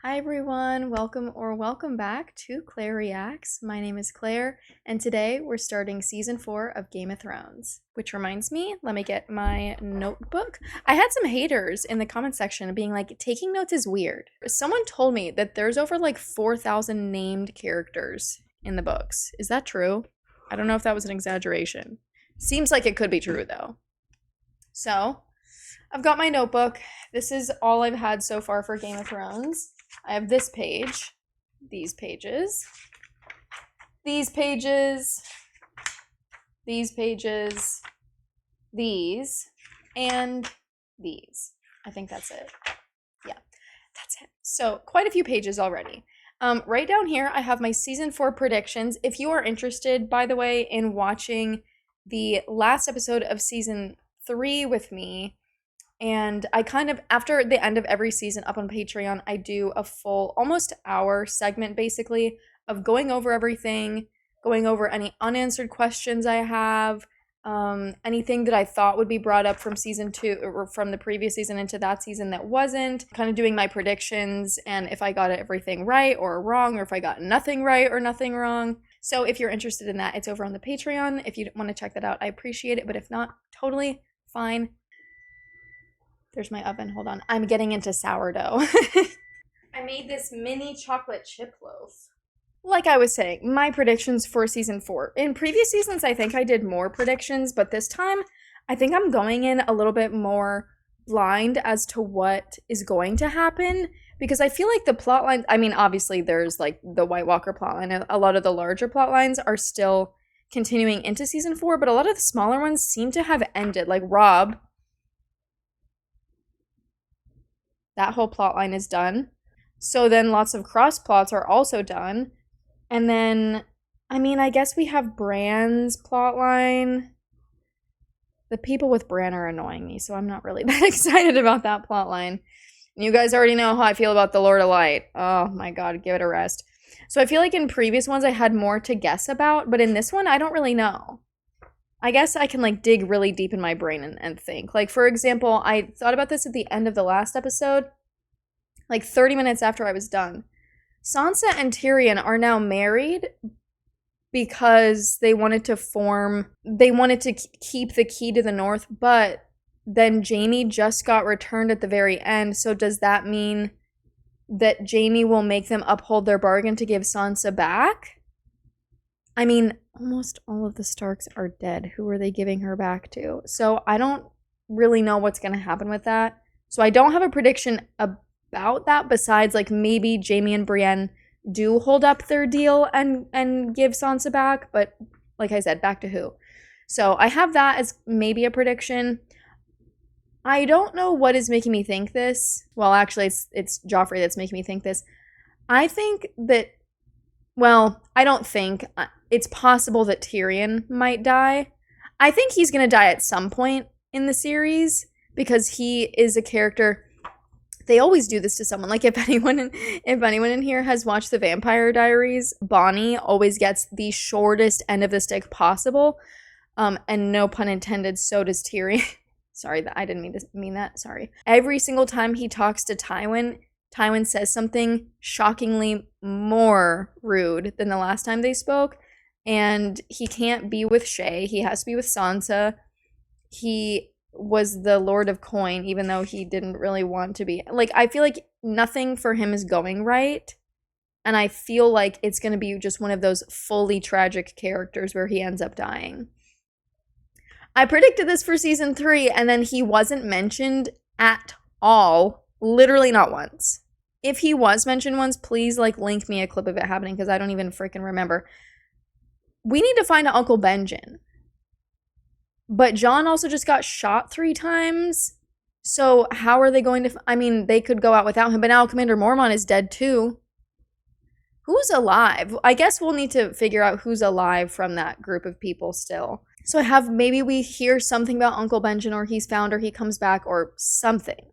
Hi everyone, welcome back to Claire Reacts. My name is Claire, and today we're starting season 4 of Game of Thrones. Which reminds me, let me get my notebook. I had some haters in the comment section being like, taking notes is weird. Someone told me that there's over like 4,000 named characters in the books. Is that true? I don't know if that was an exaggeration. Seems like it could be true though. So, I've got my notebook. This is all I've had so far for Game of Thrones. I have this page, these pages, these pages, these pages, these, and these. I think that's it. Yeah, that's it. So quite a few pages already. Right down here, I have my season 4 predictions. If you are interested, by the way, in watching the last episode of season 3 with me, and I kind of, after the end of every season up on Patreon, I do a full, almost hour segment basically of going over everything, going over any unanswered questions I have, anything that I thought would be brought up from season 2 or from the previous season into that season that wasn't, kind of doing my predictions and if I got everything right or wrong, or if I got nothing right or nothing wrong. So if you're interested in that, it's over on the Patreon. If you want to check that out, I appreciate it, but if not, totally fine. There's my oven. Hold on. I'm getting into sourdough. I made this mini chocolate chip loaf. Like I was saying, my predictions for season 4. In previous seasons, I think I did more predictions, but this time, I think I'm going in a little bit more blind as to what is going to happen, because I feel like the plot lines, I mean, obviously there's like the White Walker plotline. A lot of the larger plot lines are still continuing into season 4, but a lot of the smaller ones seem to have ended. Like Rob, that whole plot line is done. So then lots of cross plots are also done. And then, I mean, I guess we have Bran's plot line. The people with Bran are annoying me, so I'm not really that excited about that plot line. You guys already know how I feel about the Lord of Light. Oh my god, give it a rest. So I feel like in previous ones I had more to guess about, but in this one I don't really know. I guess I can like dig really deep in my brain and think. Like, for example, I thought about this at the end of the last episode, like 30 minutes after I was done. Sansa and Tyrion are now married because they wanted to keep the key to the north, but then Jaime just got returned at the very end. So does that mean that Jaime will make them uphold their bargain to give Sansa back? I mean, almost all of the Starks are dead. Who are they giving her back to? So I don't really know what's going to happen with that. So I don't have a prediction about that besides like maybe Jaime and Brienne do hold up their deal and give Sansa back. But like I said, back to who? So I have that as maybe a prediction. I don't know what is making me think this. Well, actually, it's Joffrey that's making me think this. I think that, well, I don't think. It's possible that Tyrion might die. I think he's going to die at some point in the series because he is a character. They always do this to someone. Like if anyone in here has watched The Vampire Diaries, Bonnie always gets the shortest end of the stick possible. And no pun intended, so does Tyrion. Sorry, I didn't mean that. Sorry. Every single time he talks to Tywin, Tywin says something shockingly more rude than the last time they spoke. And he can't be with Shay. He has to be with Sansa. He was the Lord of Coin, even though he didn't really want to be. Like, I feel like nothing for him is going right. And I feel like it's going to be just one of those fully tragic characters where he ends up dying. I predicted this for season 3, and then he wasn't mentioned at all. Literally not once. If he was mentioned once, please, like, link me a clip of it happening, because I don't even freaking remember. We need to find Uncle Benjen. But Jon also just got shot 3 times. So how are they going to... I mean, they could go out without him, but now Commander Mormont is dead too. Who's alive? I guess we'll need to figure out who's alive from that group of people still. So I have, maybe we hear something about Uncle Benjen, or he's found, or he comes back, or something.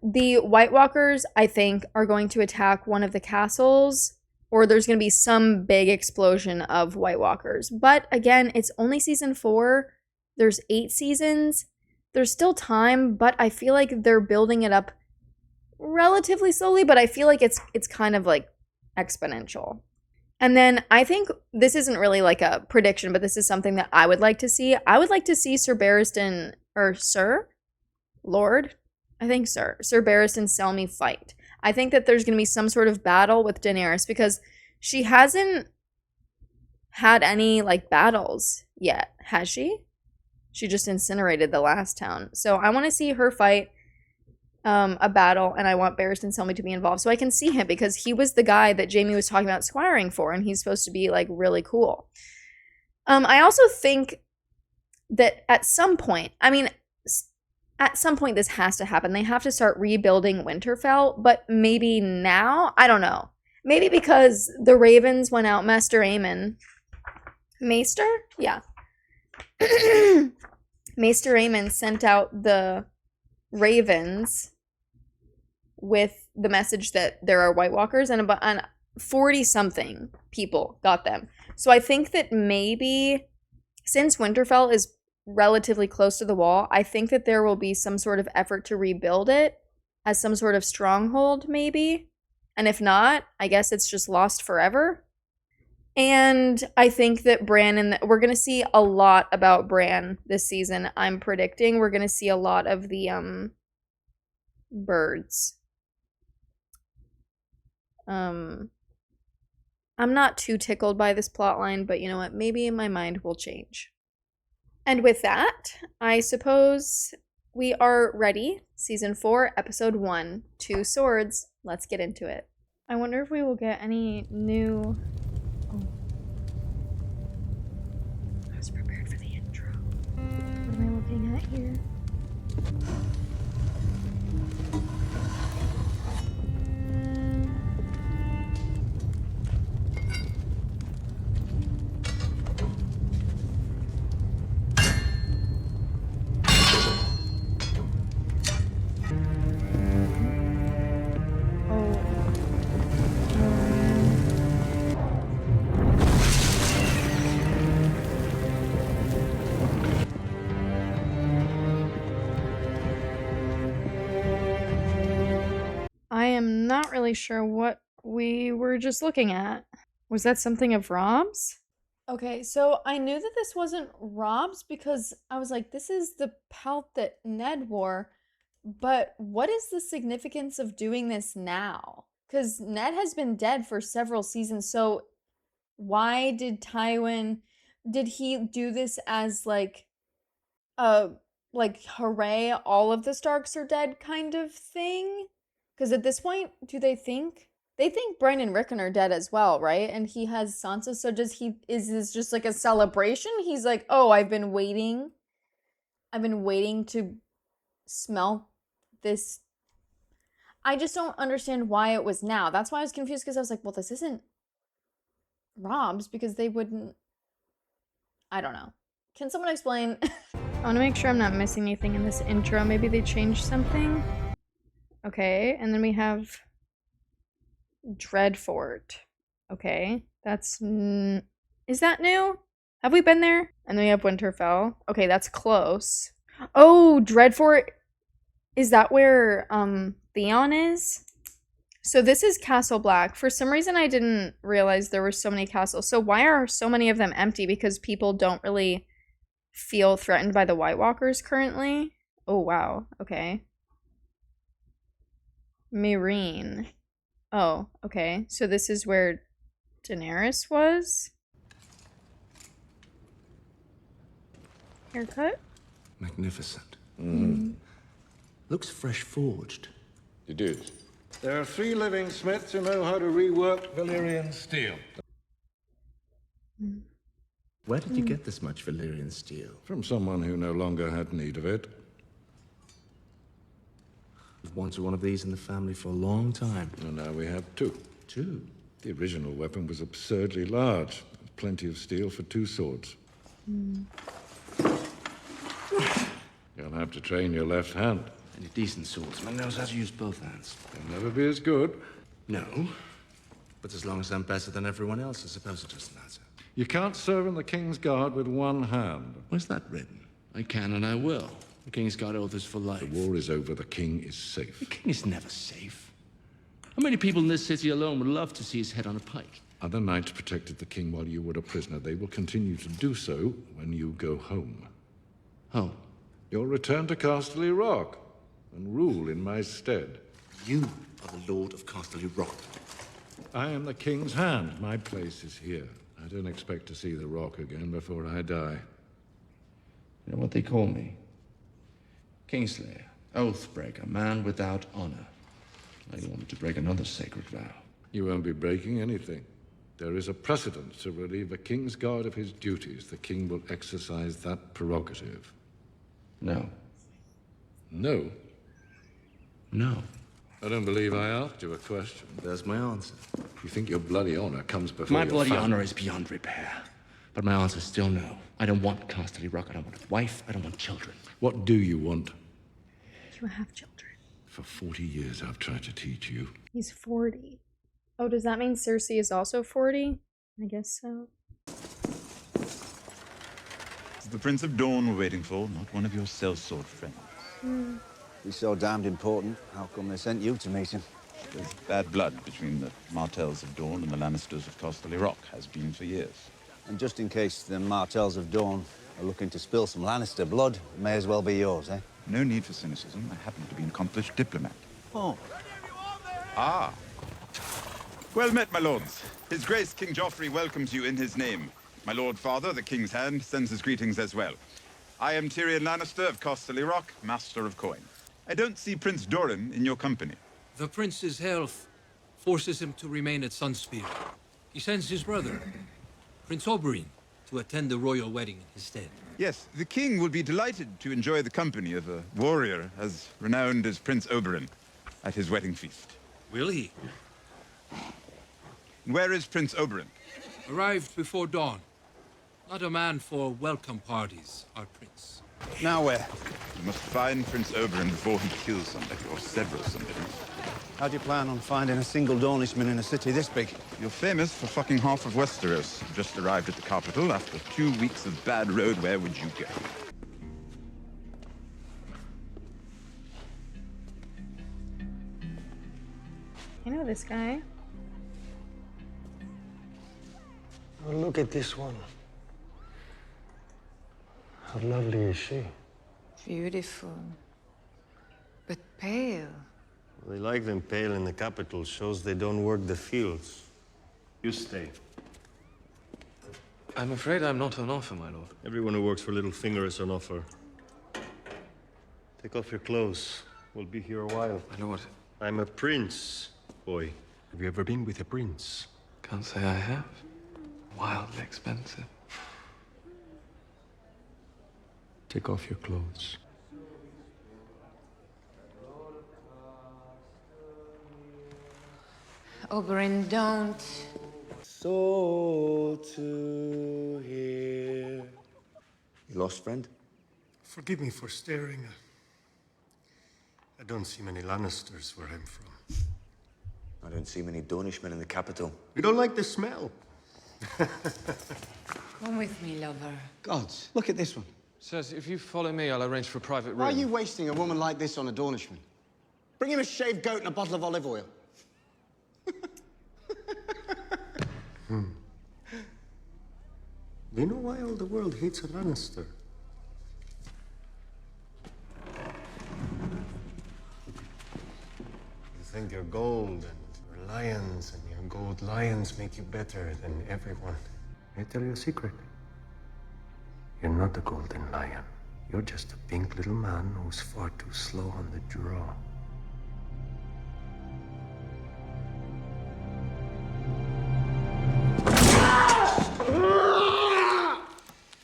The White Walkers, I think, are going to attack one of the castles, or there's going to be some big explosion of White Walkers. But again, it's only season 4. There's 8 seasons. There's still time, but I feel like they're building it up relatively slowly, but I feel like it's kind of like exponential. And then I think this isn't really like a prediction, but this is something that I would like to see. I would like to see Sir Barristan, or Sir? Lord? I think Sir Barristan Selmy fight. I think that there's going to be some sort of battle with Daenerys because she hasn't had any like battles yet, has she? She just incinerated the last town. So I want to see her fight a battle, and I want Barristan Selmy to be involved so I can see him because he was the guy that Jaime was talking about squiring for, and he's supposed to be like really cool. I also think that at some point, this has to happen. They have to start rebuilding Winterfell, but maybe now? I don't know. Maybe because the Ravens went out, Maester Aemon. Maester? Yeah. Maester Aemon sent out the Ravens with the message that there are White Walkers, and 40-something people got them. So I think that maybe, since Winterfell is relatively close to the wall, I think that there will be some sort of effort to rebuild it as some sort of stronghold, maybe. And if not, I guess it's just lost forever. And I think that Bran, we're going to see a lot about Bran this season. I'm predicting we're going to see a lot of the birds. I'm not too tickled by this plotline, but you know what? Maybe my mind will change. And with that, I suppose we are ready. Season 4, Episode 1, Two Swords. Let's get into it. I wonder if we will get any new... Oh. I was prepared for the intro. What am I looking at here? I am not really sure what we were just looking at. Was that something of Rob's? Okay, so I knew that this wasn't Rob's because I was like, this is the pelt that Ned wore, but what is the significance of doing this now? Because Ned has been dead for several seasons, so why did Tywin, did he do this as like hooray, all of the Starks are dead kind of thing? Because at this point, do they think Bran and Rickon are dead as well, right? And he has Sansa, so is this just like a celebration? He's like, oh, I've been waiting to smell this. I just don't understand why it was now. That's why I was confused, because I was like, well, this isn't Rob's, because they wouldn't, I don't know. Can someone explain? I want to make sure I'm not missing anything in this intro. Maybe they changed something. Okay, and then we have Dreadfort. Okay, that's... is that new? Have we been there? And then we have Winterfell. Okay, that's close. Oh, Dreadfort. Is that where Theon is? So this is Castle Black. For some reason, I didn't realize there were so many castles. So why are so many of them empty? Because people don't really feel threatened by the White Walkers currently? Oh, wow. Okay. Meereen. Oh, okay. So this is where Daenerys was? Haircut? Magnificent. Looks fresh forged. It is. There are 3 living smiths who know how to rework Valyrian steel. Where did you get this much Valyrian steel? From someone who no longer had need of it. We've wanted one of these in the family for a long time. And now we have 2. 2? The original weapon was absurdly large. Plenty of steel for 2 swords. You'll have to train your left hand. Any decent swordsman knows how to use both hands. They'll never be as good. No. But as long as I'm better than everyone else, I suppose it doesn't matter. You can't serve in the King's Guard with one hand. Where's that written? I can and I will. The King's got oaths for life. The war is over. The king is safe. The King is never safe. How many people in this city alone would love to see his head on a pike? Other knights protected the king while you were a prisoner. They will continue to do so when you go home. Home? You'll return to Casterly Rock and rule in my stead. You are the Lord of Casterly Rock. I am the king's hand. My place is here. I don't expect to see the rock again before I die. You know what they call me? Kingslayer, Oathbreaker, man without honor. I don't want to break another sacred vow. You won't be breaking anything. There is a precedent to relieve a king's guard of his duties. The king will exercise that prerogative. No. No? No. I don't believe I asked you a question. There's my answer. You think your bloody honor comes before My your bloody family? honor is beyond repair. But my answer is still no. I don't want Casterly Rock. I don't want a wife. I don't want children. What do you want? You have children. For 40 years I've tried to teach you. He's 40. Oh, does that mean Cersei is also 40? I guess so. It's the Prince of Dawn we're waiting for, not one of your sellsword friends. He's so damned important. How come they sent you to meet him? There's bad blood between the Martells of Dawn and the Lannisters of Casterly Rock. Has been for years. And just in case the Martells of Dawn are looking to spill some Lannister blood, it may as well be yours, eh? No need for cynicism. I happen to be an accomplished diplomat. Oh. Ah. Well met, my lords. His Grace King Joffrey welcomes you in his name. My Lord Father, the King's Hand, sends his greetings as well. I am Tyrion Lannister of Casterly Rock, Master of Coin. I don't see Prince Doran in your company. The prince's health forces him to remain at Sunspear. He sends his brother, Prince Oberyn, to attend the royal wedding in his stead. Yes, the king will be delighted to enjoy the company of a warrior as renowned as Prince Oberyn at his wedding feast. Will he? Where is Prince Oberyn? Arrived before dawn. Not a man for welcome parties, our prince. Now where? You must find Prince Oberyn before he kills somebody, or several somebodies. How do you plan on finding a single Dornishman in a city this big? You're famous for fucking half of Westeros. Just arrived at the capital after 2 weeks of bad road. Where would you go? I know this guy. Oh, look at this one. How lovely is she? Beautiful, but pale. They like them pale in the capital. Shows they don't work the fields. You stay. I'm afraid I'm not on offer, my lord. Everyone who works for Littlefinger is on offer. Take off your clothes. We'll be here a while. My lord. I'm a prince, boy. Have you ever been with a prince? Can't say I have. Wildly expensive. Take off your clothes. Oberyn, don't. So to hear. You lost, friend? Forgive me for staring. I don't see many Lannisters where I'm from. I don't see many Dornishmen in the capital. You don't like the smell? Come with me, lover. Gods, look at this one. Sirs, if you follow me, I'll arrange for a private room. Why are you wasting a woman like this on a Dornishman? Bring him a shaved goat and a bottle of olive oil. Do you know why all the world hates a Lannister? You think you're gold and you're lions, and your gold lions make you better than everyone. May I tell you a secret? You're not a golden lion. You're just a pink little man who's far too slow on the draw.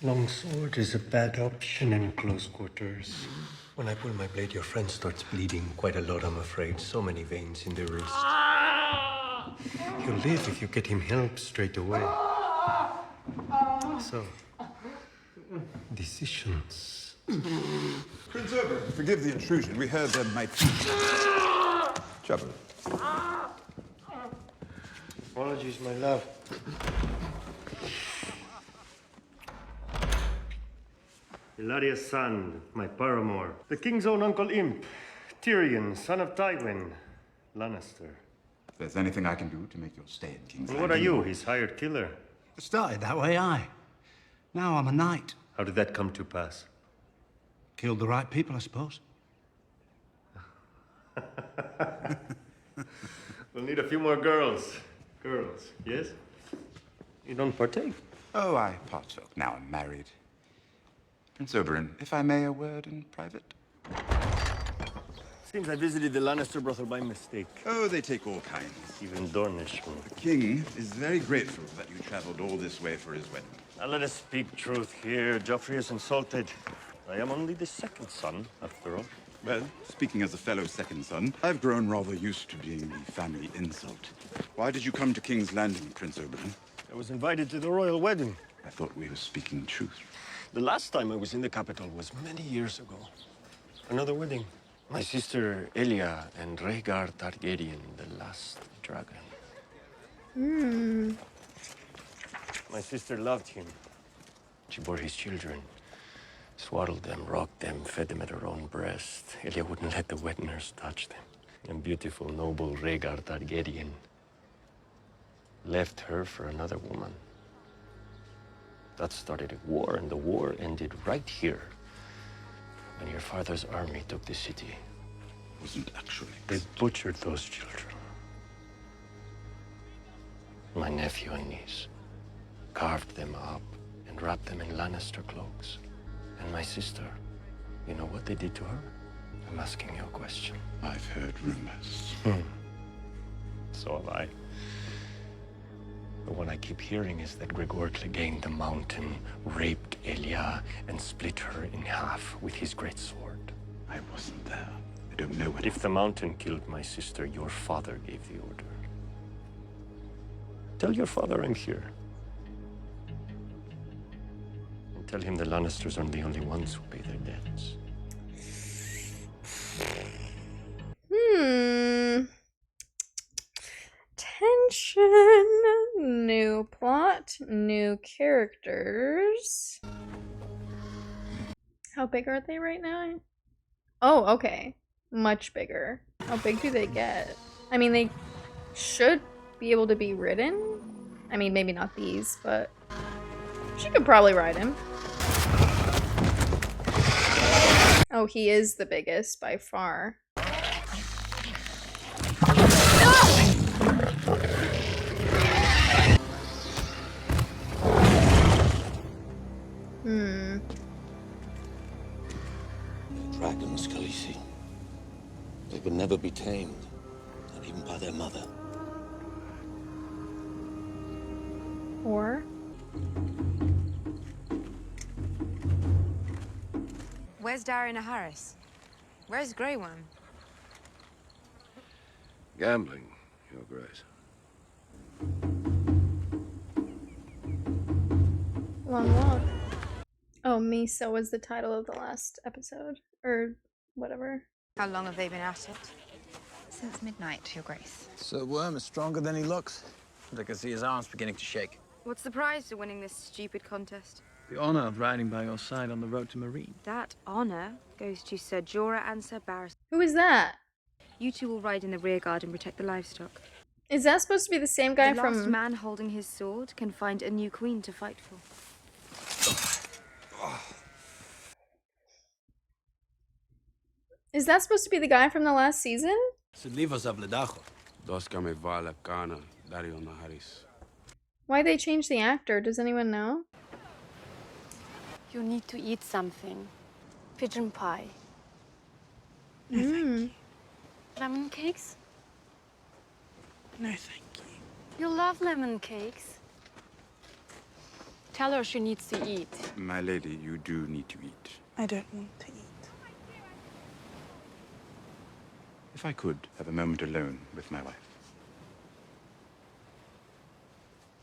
Longsword is a bad option in close quarters. When I pull my blade, your friend starts bleeding quite a lot, I'm afraid. So many veins in the wrist. He'll live if you get him help straight away. So, decisions. Prince Oberyn, forgive the intrusion. We heard there might be trouble. Apologies, my love. Ilaria's son, my paramour. The king's own Uncle Imp, Tyrion, son of Tywin, Lannister. If there's anything I can do to make your stay in King's And what are Landing- you, his hired killer? It started that way, aye. Now I'm a knight. How did that come to pass? Killed the right people, I suppose. We'll need a few more girls. Girls, yes? You don't partake? Oh, I partook. Now I'm married. Prince Oberyn, if I may, a word in private? Seems I visited the Lannister brothel by mistake. Oh, they take all kinds. Even Dornishmen. The king is very grateful that you traveled all this way for his wedding. Now let us speak truth here. Joffrey is insulted. I am only the second son, after all. Well, speaking as a fellow second son, I've grown rather used to being the family insult. Why did you come to King's Landing, Prince Oberyn? I was invited to the royal wedding. I thought we were speaking truth. The last time I was in the capital was many years ago. Another wedding. My sister Elia and Rhaegar Targaryen, the last dragon. My sister loved him. She bore his children, swaddled them, rocked them, fed them at her own breast. Elia wouldn't let the wet nurse touch them. And beautiful, noble Rhaegar Targaryen left her for another woman. That started a war, and the war ended right here, when your father's army took the city. Wasn't actually. They butchered those children. My nephew and niece carved them up and wrapped them in Lannister cloaks. And my sister, you know what they did to her? I'm asking you a question. I've heard rumors. So have I. But what I keep hearing is that Gregor Clegane the Mountain raped Elia and split her in half with his great sword. I wasn't there. I don't know what... But if the Mountain killed my sister, your father gave the order. Tell your father I'm here. And tell him the Lannisters aren't the only ones who pay their debts. Tension. New plot. New characters. How big are they right now? Oh, okay. Much bigger. How big do they get? I mean, they should be able to be ridden. I mean, maybe not these, but she could probably ride him. Oh, he is the biggest by far. Dragons, Khaleesi. They would never be tamed, not even by their mother. Or Where's Dariana Harris? Where's Grey Worm? Gambling, Your Grace. Long Walk. Oh, Misa was the title of the last episode. Or whatever. How long have they been at it? Since midnight, Your Grace. Sir Worm is stronger than he looks. I can see his arms beginning to shake. What's the prize for winning this stupid contest? The honor of riding by your side on the road to Marine. That honor goes to Sir Jorah and Sir Barris. Who is that? You two will ride in the rear guard and protect the livestock. Is that supposed to be the same guy The from... last man holding his sword can find a new queen to fight for. Is that supposed to be the guy from the last season? Why'd they change the actor? Does anyone know? You need to eat something. Pigeon pie. Lemon cakes? No, thank you. You love lemon cakes. Tell her she needs to eat. My lady, you do need to eat. I don't want to eat. If I could have a moment alone with my wife.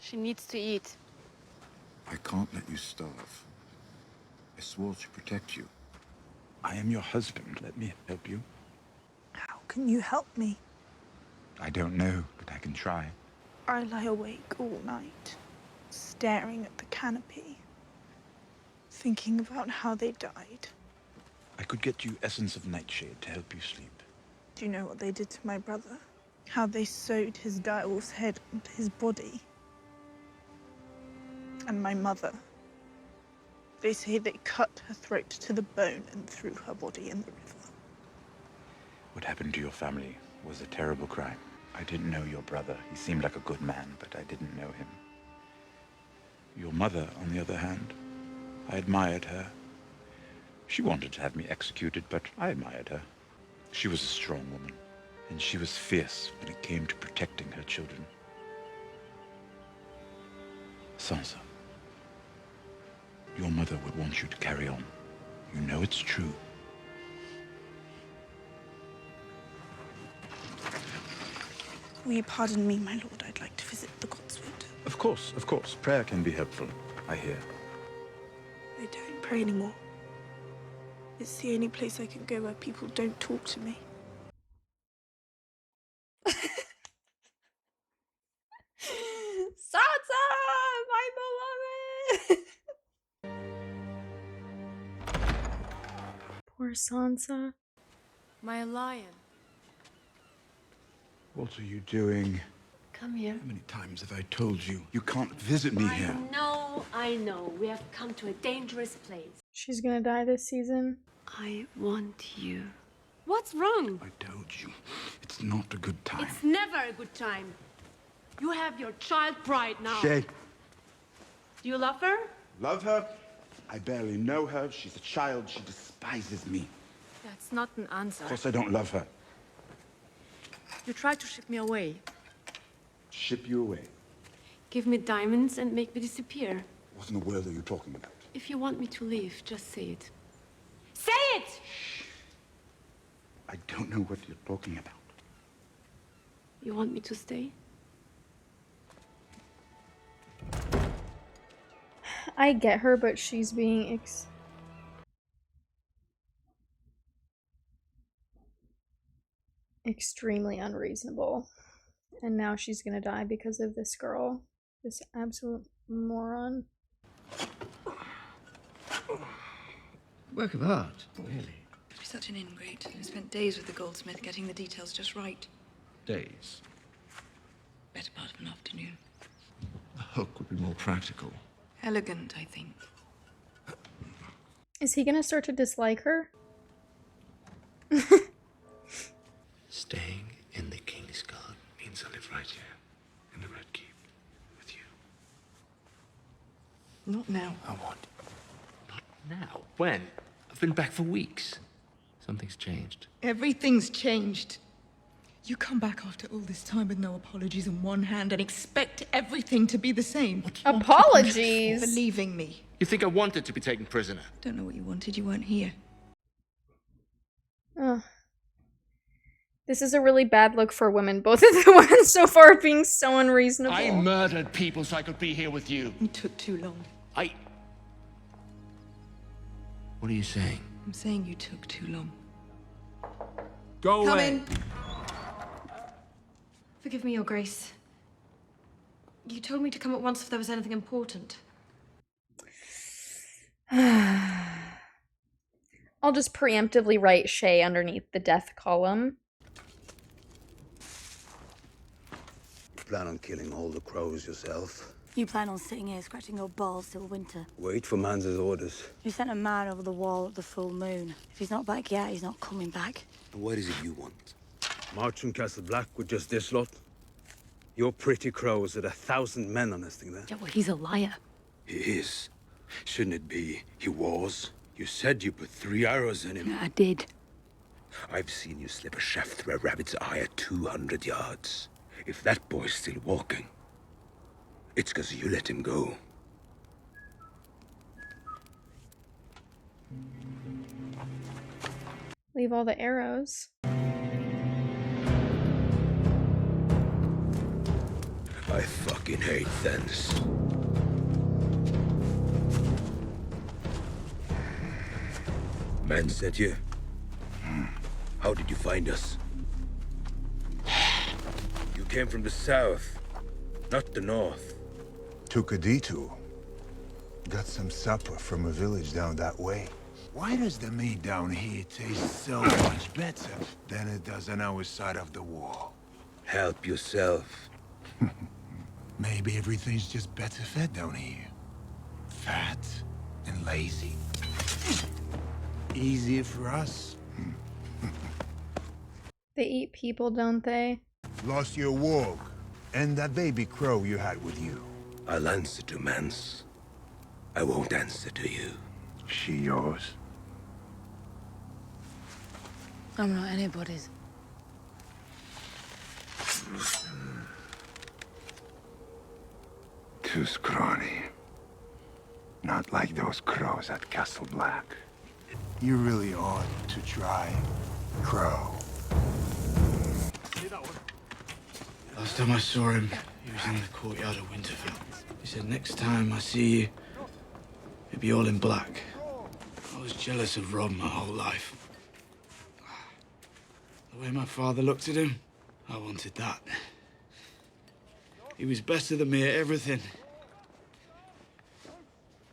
She needs to eat. I can't let you starve. I swore to protect you. I am your husband. Let me help you. How can you help me? I don't know, but I can try. I lie awake all night, staring at the canopy, thinking about how they died. I could get you essence of nightshade to help you sleep. Do you know what they did to my brother? How they sewed his direwolf's head onto his body. And my mother. They say they cut her throat to the bone and threw her body in the river. What happened to your family was a terrible crime. I didn't know your brother. He seemed like a good man, but I didn't know him. Your mother, on the other hand, I admired her. She wanted to have me executed, but I admired her. She was a strong woman, and she was fierce when it came to protecting her children. Sansa, your mother would want you to carry on. You know it's true. Will you pardon me, my lord? I'd like to visit the Godswood. Of course, of course. Prayer can be helpful, I hear. I don't pray anymore. It's the only place I can go where people don't talk to me. Sansa, my beloved. Poor Sansa. My lion. What are you doing? Come here. How many times have I told you? You can't visit me here. I know. We have come to a dangerous place. She's gonna die this season. I want you. What's wrong? I told you, it's not a good time. It's never a good time. You have your child pride now. Shay. Do you love her? Love her? I barely know her. She's a child. She despises me. That's not an answer. Of course I don't love her. You tried to ship me away. Ship you away. Give me diamonds and make me disappear. What in the world are you talking about? If you want me to leave, just say it. Say it! I don't know what you're talking about. You want me to stay? I get her, but she's being extremely unreasonable. And now she's gonna die because of this girl. This absolute moron. Work of art, really. She's such an ingrate. I spent days with the goldsmith getting the details just right. Days. Better part of an afternoon. The hook would be more practical. Elegant, I think. Is he gonna start to dislike her? Staying in the King's Guard means I live right here, in the Red Keep, with you. Not now. I want. Not now. When? I've been back for weeks. Something's changed. Everything's changed. You come back after all this time with no apologies in one hand and expect everything to be the same. Apologies? For leaving me. You think I wanted to be taken prisoner? Don't know what you wanted. You weren't here. Ugh. This is a really bad look for women. Both of the women so far are being so unreasonable. I murdered people so I could be here with you. You took too long. What are you saying? I'm saying you took too long. Go Come away. in. Forgive me, Your Grace. You told me to come at once if there was anything important. I'll just preemptively write Shay underneath the death column. Plan on killing all the crows yourself? You plan on sitting here scratching your balls till winter. Wait for Mansa's orders. You sent a man over the wall at the full moon. If he's not back yet, he's not coming back. And what is it you want? March from Castle Black with just this lot? Your pretty crows had 1,000 men on this thing there. Yeah, well, he's a liar. He is. Shouldn't it be? He was. You said you put 3 arrows in him. Yeah, I did. I've seen you slip a shaft through a rabbit's eye at 200 yards. If that boy's still walking, it's because you let him go. Leave all the arrows. I fucking hate thens. Man sent you? How did you find us? You came from the south, not the north. Took a detour. Got some supper from a village down that way. Why does the meat down here taste so much better than it does on our side of the wall? Help yourself. Maybe everything's just better fed down here. Fat and lazy. Easier for us. They eat people, don't they? Lost your walk and that baby crow you had with you. I'll answer to Mance. I won't answer to you. She yours? I'm not anybody's. Too scrawny. Not like those crows at Castle Black. You really ought to try crow. Last time I saw him, he was in the courtyard of Winterfell. He said, next time I see you, it'll be all in black. I was jealous of Rob my whole life. The way my father looked at him, I wanted that. He was better than me at everything.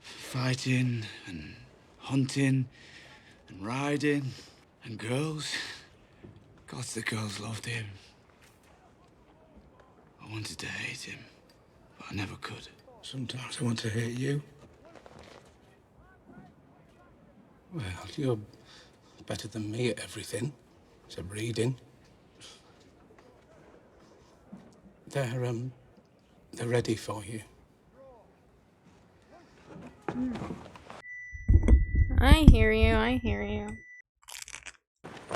Fighting, and hunting, and riding, and girls. God, the girls loved him. I wanted to hate him, but I never could. Sometimes I want to hate you. Well, you're better than me at everything, except reading. They're ready for you. I hear you, I hear you.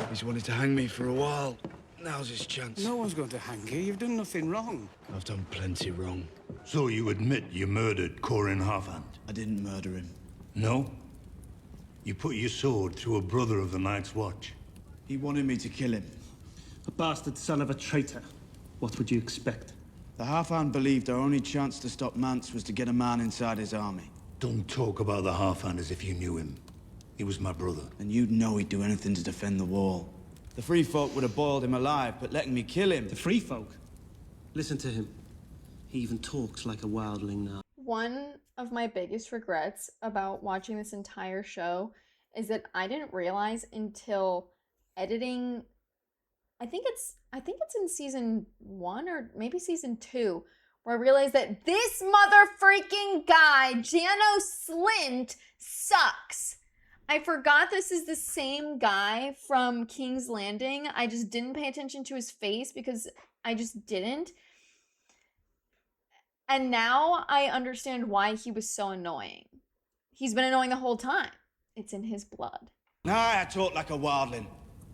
He's wanted to hang me for a while. Now's his chance. No one's going to hang you. You've done nothing wrong. I've done plenty wrong. So you admit you murdered Corin Halfhand? I didn't murder him. No? You put your sword through a brother of the Night's Watch? He wanted me to kill him. A bastard son of a traitor. What would you expect? The Halfhand believed our only chance to stop Mance was to get a man inside his army. Don't talk about the Halfhand as if you knew him. He was my brother. And you'd know he'd do anything to defend the wall. The Free Folk would have boiled him alive, but letting me kill him... The Free Folk? Listen to him. He even talks like a wildling now. One of my biggest regrets about watching this entire show is that I didn't realize until editing, I think it's in season 1 or maybe season 2, where I realized that this mother freaking guy, Janos Slynt, sucks. I forgot this is the same guy from King's Landing. I just didn't pay attention to his face because I just didn't. And now I understand why he was so annoying. He's been annoying the whole time. It's in his blood. Nah, I talk like a wildling.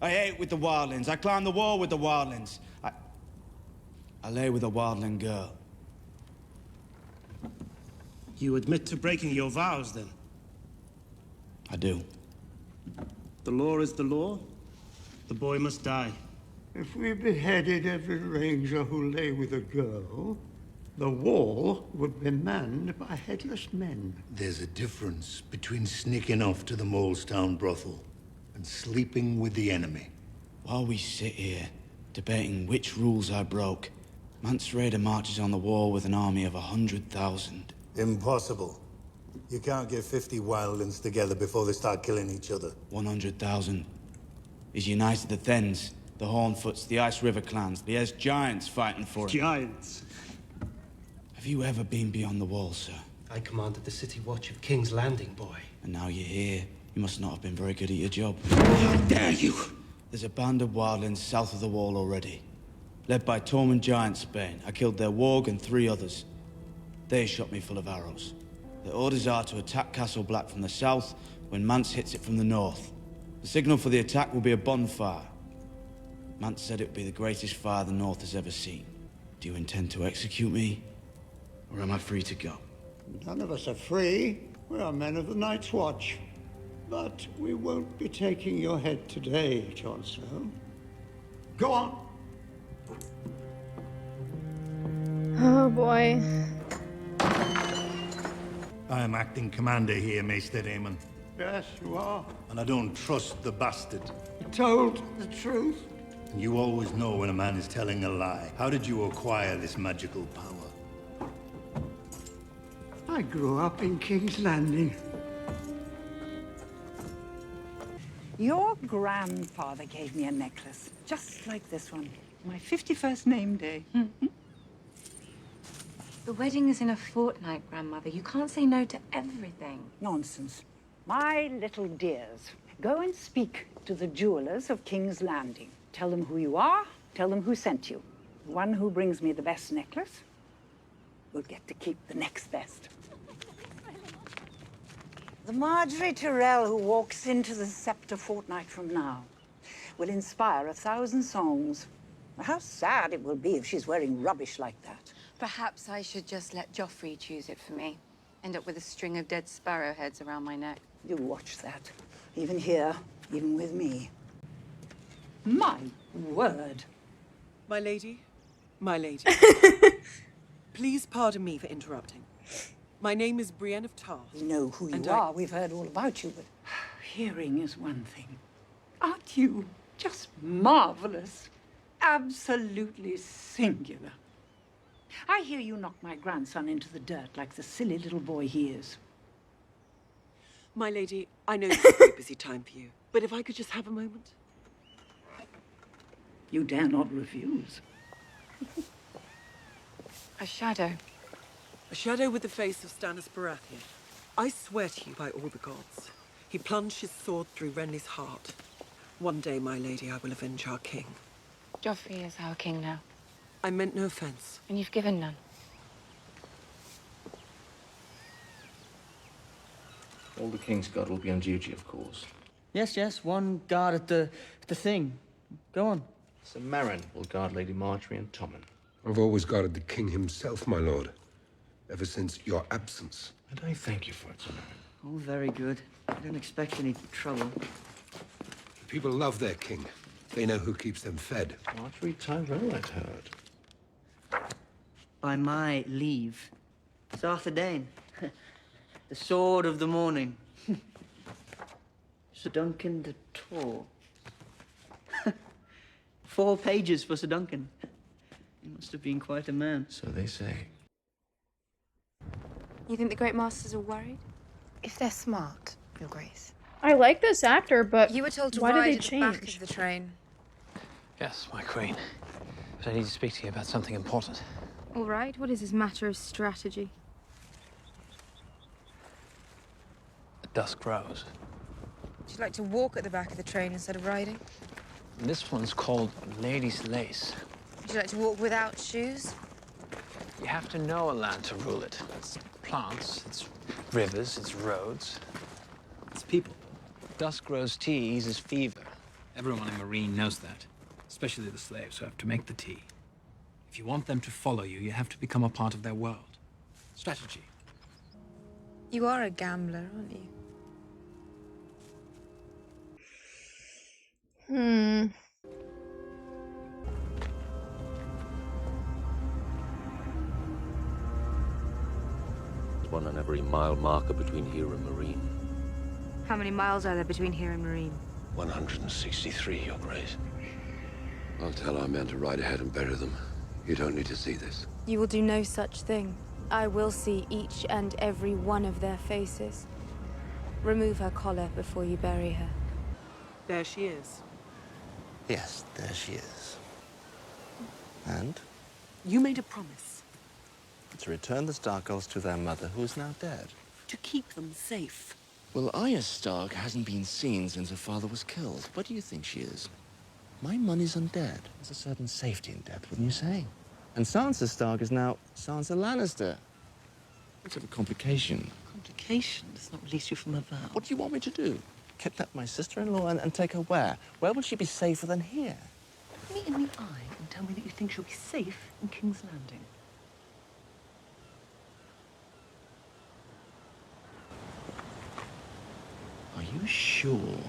I ate with the wildlings. I climbed the wall with the wildlings. I lay with a wildling girl. You admit to breaking your vows, then? I do. The law is the law. The boy must die. If we beheaded every ranger who lay with a girl, the wall would be manned by headless men. There's a difference between sneaking off to the Molestown brothel and sleeping with the enemy. While we sit here, debating which rules I broke, Mance Rayder marches on the wall with an army of 100,000. Impossible. You can't get 50 wildlings together before they start killing each other. 100,000. He's united the Thens, the Hornfoots, the Ice River clans, the Es Giants fighting for him. Giants? Have you ever been beyond the wall, sir? I commanded the city watch of King's Landing, boy. And now you're here. You must not have been very good at your job. How dare you! There's a band of wildlings south of the wall already. Led by Tormund Giantsbane, I killed their warg and 3 others. They shot me full of arrows. Their orders are to attack Castle Black from the south when Mance hits it from the north. The signal for the attack will be a bonfire. Mance said it would be the greatest fire the north has ever seen. Do you intend to execute me? Or am I free to go? None of us are free. We are men of the Night's Watch. But we won't be taking your head today, Jon Snow. Go on. Oh boy. I am acting commander here, Maester Daemon. Yes, you are. And I don't trust the bastard. You told the truth. And you always know when a man is telling a lie. How did you acquire this magical power? I grew up in King's Landing. Your grandfather gave me a necklace, just like this one. My 51st name day. The wedding is in a fortnight, Grandmother. You can't say no to everything. Nonsense. My little dears, go and speak to the jewelers of King's Landing. Tell them who you are, tell them who sent you. The one who brings me the best necklace will get to keep the next best. The Marjorie Tyrell who walks into the scepter fortnight from now will inspire 1,000 songs. How sad it will be if she's wearing rubbish like that. Perhaps I should just let Joffrey choose it for me. End up with a string of dead sparrow heads around my neck. You watch that. Even here, even with me. My word. My lady, my lady. Please pardon me for interrupting. My name is Brienne of Tarth. We know who you are. We've heard all about you, but hearing is one thing. Aren't you just marvelous? Absolutely singular. I hear you knocked my grandson into the dirt like the silly little boy he is. My lady, I know it's a very busy time for you, but if I could just have a moment? You dare not refuse. A shadow. A shadow with the face of Stannis Baratheon. I swear to you by all the gods, he plunged his sword through Renly's heart. One day, my lady, I will avenge our king. Joffrey is our king now. I meant no offense. And you've given none. All the King's Guard will be on duty, of course. Yes, one guard at the thing. Go on. Sir Meryn will guard Lady Marjorie and Tommen. I've always guarded the king himself, my lord. Ever since your absence. And I thank you for it, Sir Meryn. Oh, very good. I don't expect any trouble. People love their king. They know who keeps them fed. Marjorie Tyrell, I'd heard. By my leave. It's Arthur Dane. The sword of the morning. Sir Duncan de Tor. 4 pages for Sir Duncan. He must have been quite a man. So they say. You think the Great Masters are worried? If they're smart, Your Grace. I like this actor, but You were told to why did ride they at the back change? of the train. Yes, my queen. But I need to speak to you about something important. All right, what is this matter of strategy? Dusk grows. Would you like to walk at the back of the train instead of riding? This one's called Lady's Lace. Would you like to walk without shoes? You have to know a land to rule it. It's plants, it's rivers, it's roads. It's people. Dusk grows tea eases fever. Everyone in Marine knows that, especially the slaves who have to make the tea. If you want them to follow you, you have to become a part of their world. Strategy. You are a gambler, aren't you? There's one on every mile marker between here and Marine. How many miles are there between here and Marine? 163, Your Grace. I'll tell our men to ride ahead and bury them. You don't need to see this. You will do no such thing. I will see each and every one of their faces. Remove her collar before you bury her. There she is. Yes, there she is. And? You made a promise. To return the Stark-Girls to their mother, who is now dead. To keep them safe. Well, Arya Stark hasn't been seen since her father was killed. What do you think she is? My money's on dead. There's a certain safety in death, wouldn't you say? And Sansa Stark is now Sansa Lannister. It's a complication. Complication does not release you from a vow. What do you want me to do? Kidnap my sister-in-law and take her where? Where will she be safer than here? Look me in the eye and tell me that you think she'll be safe in King's Landing. Are you sure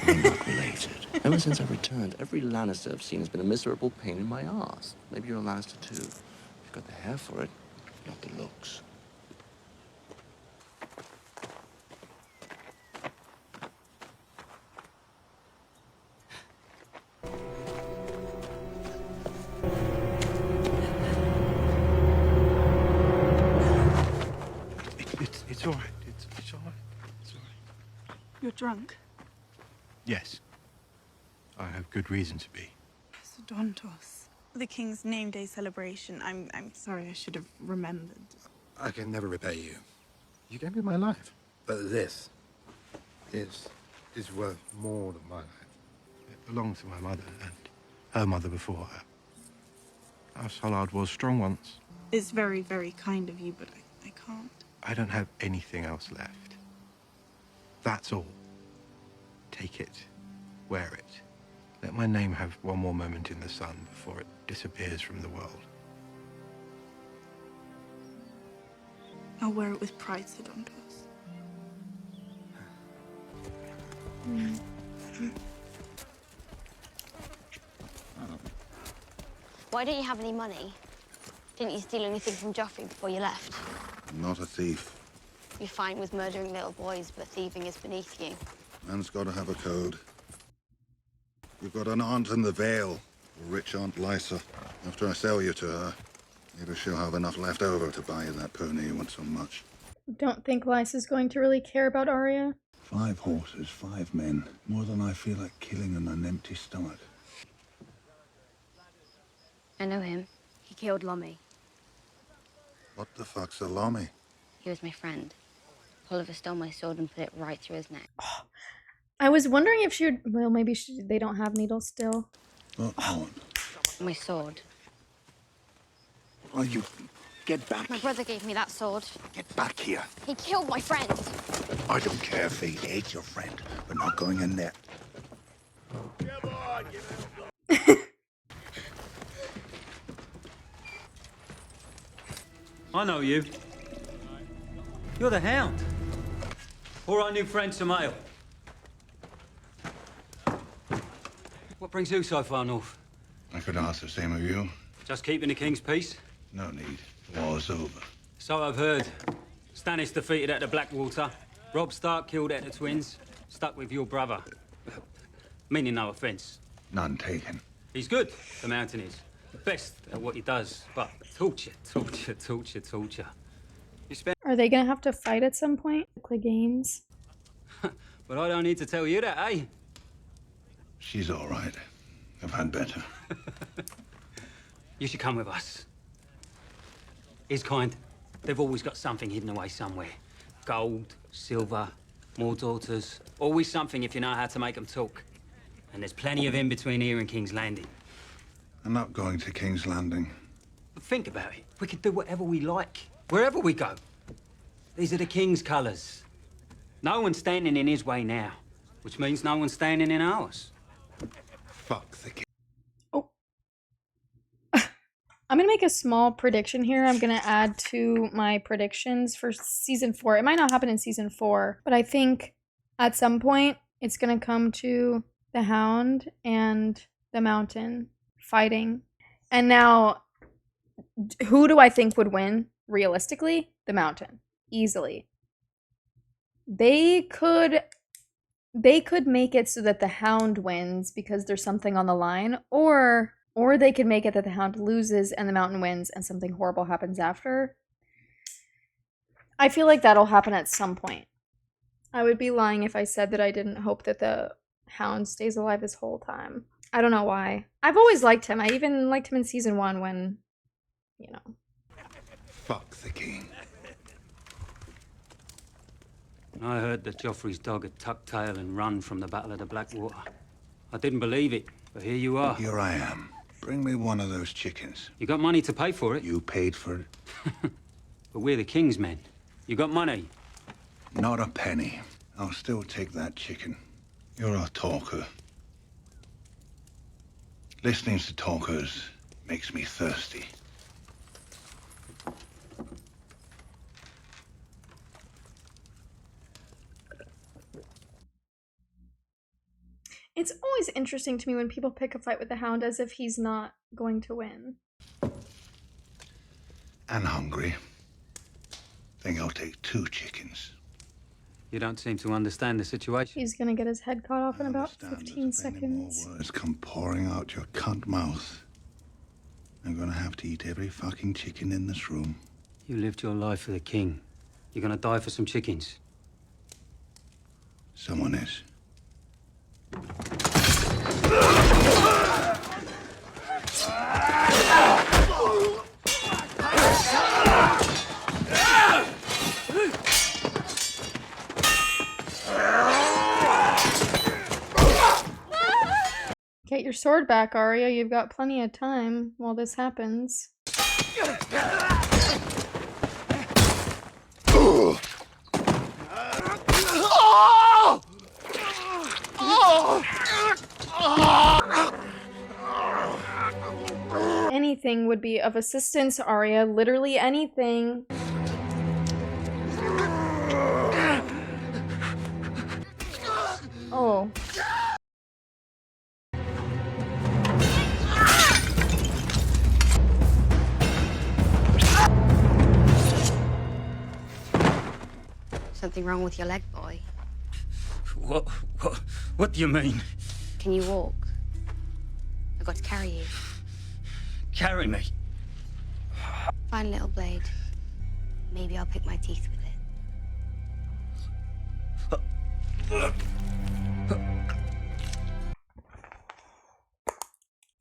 we're not related? Ever since I've returned, every Lannister I've seen has been a miserable pain in my arse. Maybe you're a Lannister too. You've got the hair for it, not the looks. drunk? Yes. I have good reason to be. Sir Dontos. The King's Name Day celebration. I'm sorry, I should have remembered. I can never repay you. You gave me my life. But this is worth more than my life. It belonged to my mother and her mother before her. House Hollard was strong once. It's very, very kind of you, but I can't. I don't have anything else left. That's all. Take it. Wear it. Let my name have one more moment in the sun before it disappears from the world. I'll wear it with pride, Sir Dontos. Why don't you have any money? Didn't you steal anything from Joffrey before you left? I'm not a thief. You're fine with murdering little boys, but thieving is beneath you. Man's got to have a code. You've got an aunt in the Vale, a rich Aunt Lysa. After I sell you to her, maybe she'll have enough left over to buy you that pony you want so much. Don't think Lysa's going to really care about Arya. 5 horses, 5 men. More than I feel like killing on an empty stomach. I know him. He killed Lommy. What the fuck's a Lommy? He was my friend. Oliver stole my sword and put it right through his neck. I was wondering if she would... Well, maybe they don't have needles still. What? My sword. Oh, you... Get back. My brother gave me that sword. Get back here. He killed my friend. I don't care if he ate your friend. We're not going in there. I know you. You're the Hound. Or our new friend, Samael. What brings you so far north? I could ask the same of you. Just keeping the king's peace? No need. War's over. So I've heard. Stannis defeated at the Blackwater. Robb Stark killed at the Twins. Stuck with your brother. Meaning no offence. None taken. He's good, the Mountain is. The best at what he does. But torture. You spend... Are they gonna have to fight at some point? The games? But I don't need to tell you that, eh? She's all right. I've had better. You should come with us. His kind, they've always got something hidden away somewhere. Gold, silver, more daughters. Always something if you know how to make them talk. And there's plenty of in between here and King's Landing. I'm not going to King's Landing. But think about it. We could do whatever we like, wherever we go. These are the King's colours. No one's standing in his way now, which means no one's standing in ours. Fuck the king. I'm gonna make a small prediction here. I'm gonna add to my predictions for season 4. It might not happen in season 4, but I think at some point it's gonna come to the Hound and the Mountain fighting. And now, who do I think would win realistically? The Mountain, easily. They could make it so that the Hound wins because there's something on the line, or they could make it that the Hound loses and the Mountain wins and something horrible happens after. I feel like that'll happen at some point. I would be lying if I said that I didn't hope that the Hound stays alive this whole time. I don't know why. I've always liked him. I even liked him in season 1 when, you know. Fuck the king. I heard that Joffrey's dog had tucked tail and run from the Battle of the Blackwater. I didn't believe it, but here you are. Here I am. Bring me one of those chickens. You got money to pay for it? You paid for it. But we're the King's men. You got money? Not a penny. I'll still take that chicken. You're a talker. Listening to talkers makes me thirsty. It's always interesting to me when people pick a fight with the Hound as if he's not going to win. And hungry. Think I'll take 2 chickens. You don't seem to understand the situation. He's gonna get his head cut off in about 15 seconds. Words come pouring out your cunt mouth. I'm gonna have to eat every fucking chicken in this room. You lived your life for the King. You're gonna die for some chickens. Someone is. Get your sword back, Arya. You've got plenty of time while this happens. Anything would be of assistance, Arya. Literally anything. Oh. Something wrong with your leg, boy? What do you mean? Can you walk? I've got to carry you. Carry me? Find a little blade. Maybe I'll pick my teeth with it.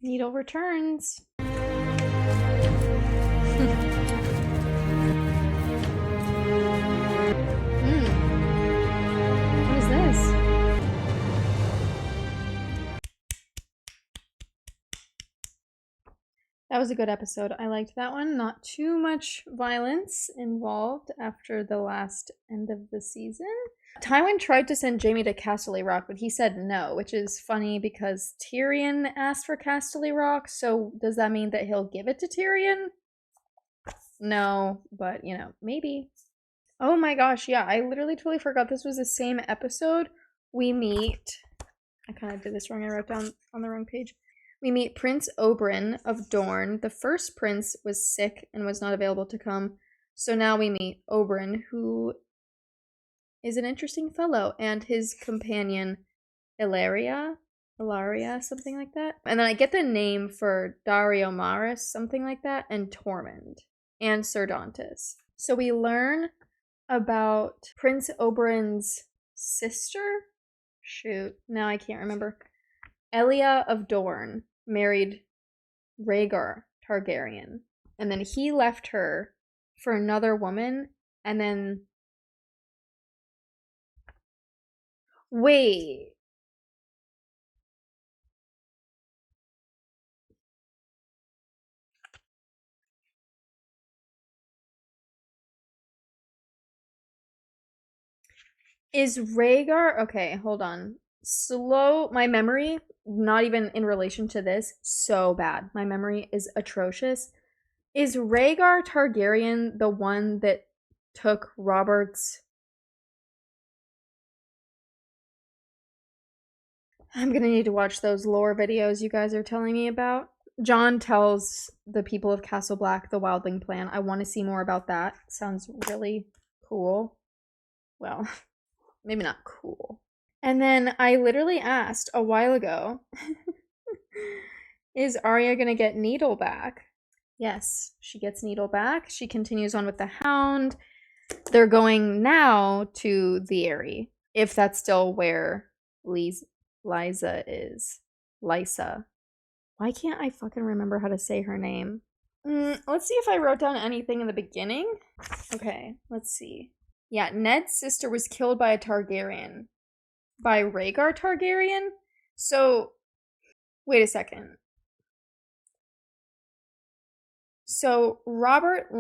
Needle returns. What is this? That was a good episode. I liked that one. Not too much violence involved after the last end of the season. Tywin tried to send Jaime to Casterly Rock, but he said no, which is funny because Tyrion asked for Casterly Rock, so does that mean that he'll give it to Tyrion? No, but, you know, maybe. Oh my gosh, yeah, I literally totally forgot this was the same episode. We meet... I kind of did this wrong. I wrote down on the wrong page. We meet Prince Oberyn of Dorne. The first prince was sick and was not available to come. So now we meet Oberyn, who is an interesting fellow, and his companion, Ilaria, something like that. And then I get the name for Dario Maris, something like that, and Tormund, and Sir Dantas. So we learn about Prince Oberyn's sister? Shoot, now I can't remember. Elia of Dorne married Rhaegar Targaryen, and then he left her for another woman, and then... Wait. Is Rhaegar... Okay, hold on. My memory, not even in relation to this, so bad. My memory is atrocious. Is Rhaegar Targaryen the one that took Robert's... I'm gonna need to watch those lore videos you guys are telling me about. Jon tells the people of Castle Black the Wildling plan. I want to see more about that. Sounds really cool. Well, maybe not cool. And then I literally asked a while ago, is Arya gonna get Needle back? Yes, she gets Needle back. She continues on with the Hound. They're going now to the Eyrie, if that's still where Lysa is. Lysa. Why can't I fucking remember how to say her name? Let's see if I wrote down anything in the beginning. Okay, let's see. Yeah, Ned's sister was killed by a Targaryen. By Rhaegar Targaryen? So, wait a second. So, Robert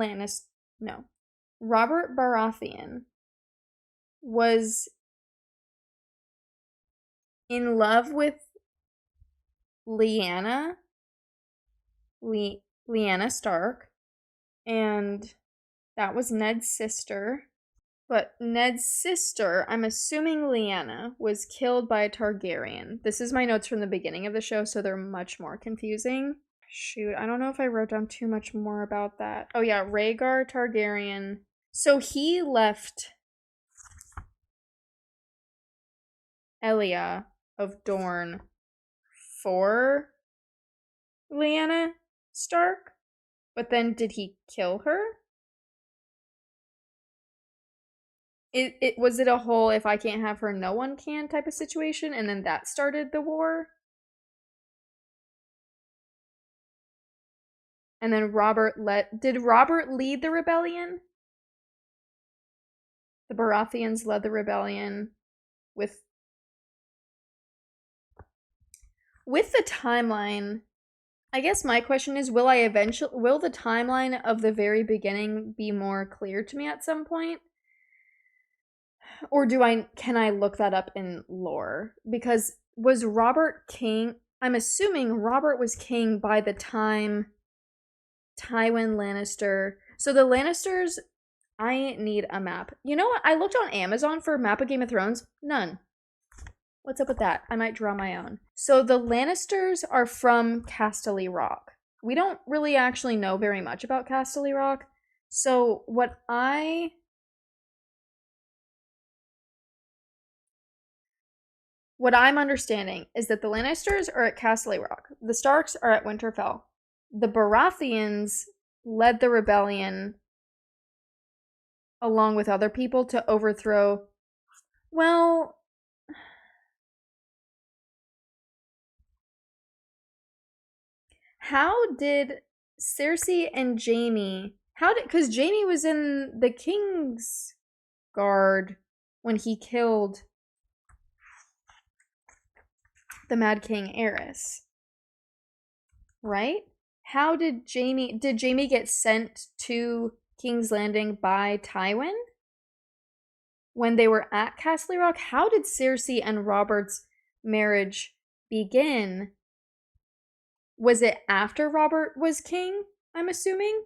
Baratheon was in love with Lyanna Stark, and that was Ned's sister. But Ned's sister, I'm assuming Lyanna, was killed by a Targaryen. This is my notes from the beginning of the show, so they're much more confusing. Shoot, I don't know if I wrote down too much more about that. Oh yeah, Rhaegar Targaryen. So he left Elia of Dorne for Lyanna Stark? But then did he kill her? it was it a whole if I can't have her, no one can type of situation, and then that started the war? And then did Robert lead the rebellion? The Baratheons led the rebellion with the timeline. I guess my question is, will the timeline of the very beginning be more clear to me at some point? Or can I look that up in lore? Because was Robert king? I'm assuming Robert was king by the time Tywin Lannister. So the Lannisters, I need a map. You know what? I looked on Amazon for a map of Game of Thrones. None. What's up with that? I might draw my own. So the Lannisters are from Casterly Rock. We don't really actually know very much about Casterly Rock. So what I'm understanding is that the Lannisters are at Casterly Rock. The Starks are at Winterfell. The Baratheons led the rebellion along with other people to overthrow. Well, how did Cersei and Jaime, because Jaime was in the King's Guard when he killed the Mad King Aerys, right? How did Jaime get sent to King's Landing by Tywin when they were at Castle Rock? How did Cersei and Robert's marriage begin? Was it after Robert was king, I'm assuming?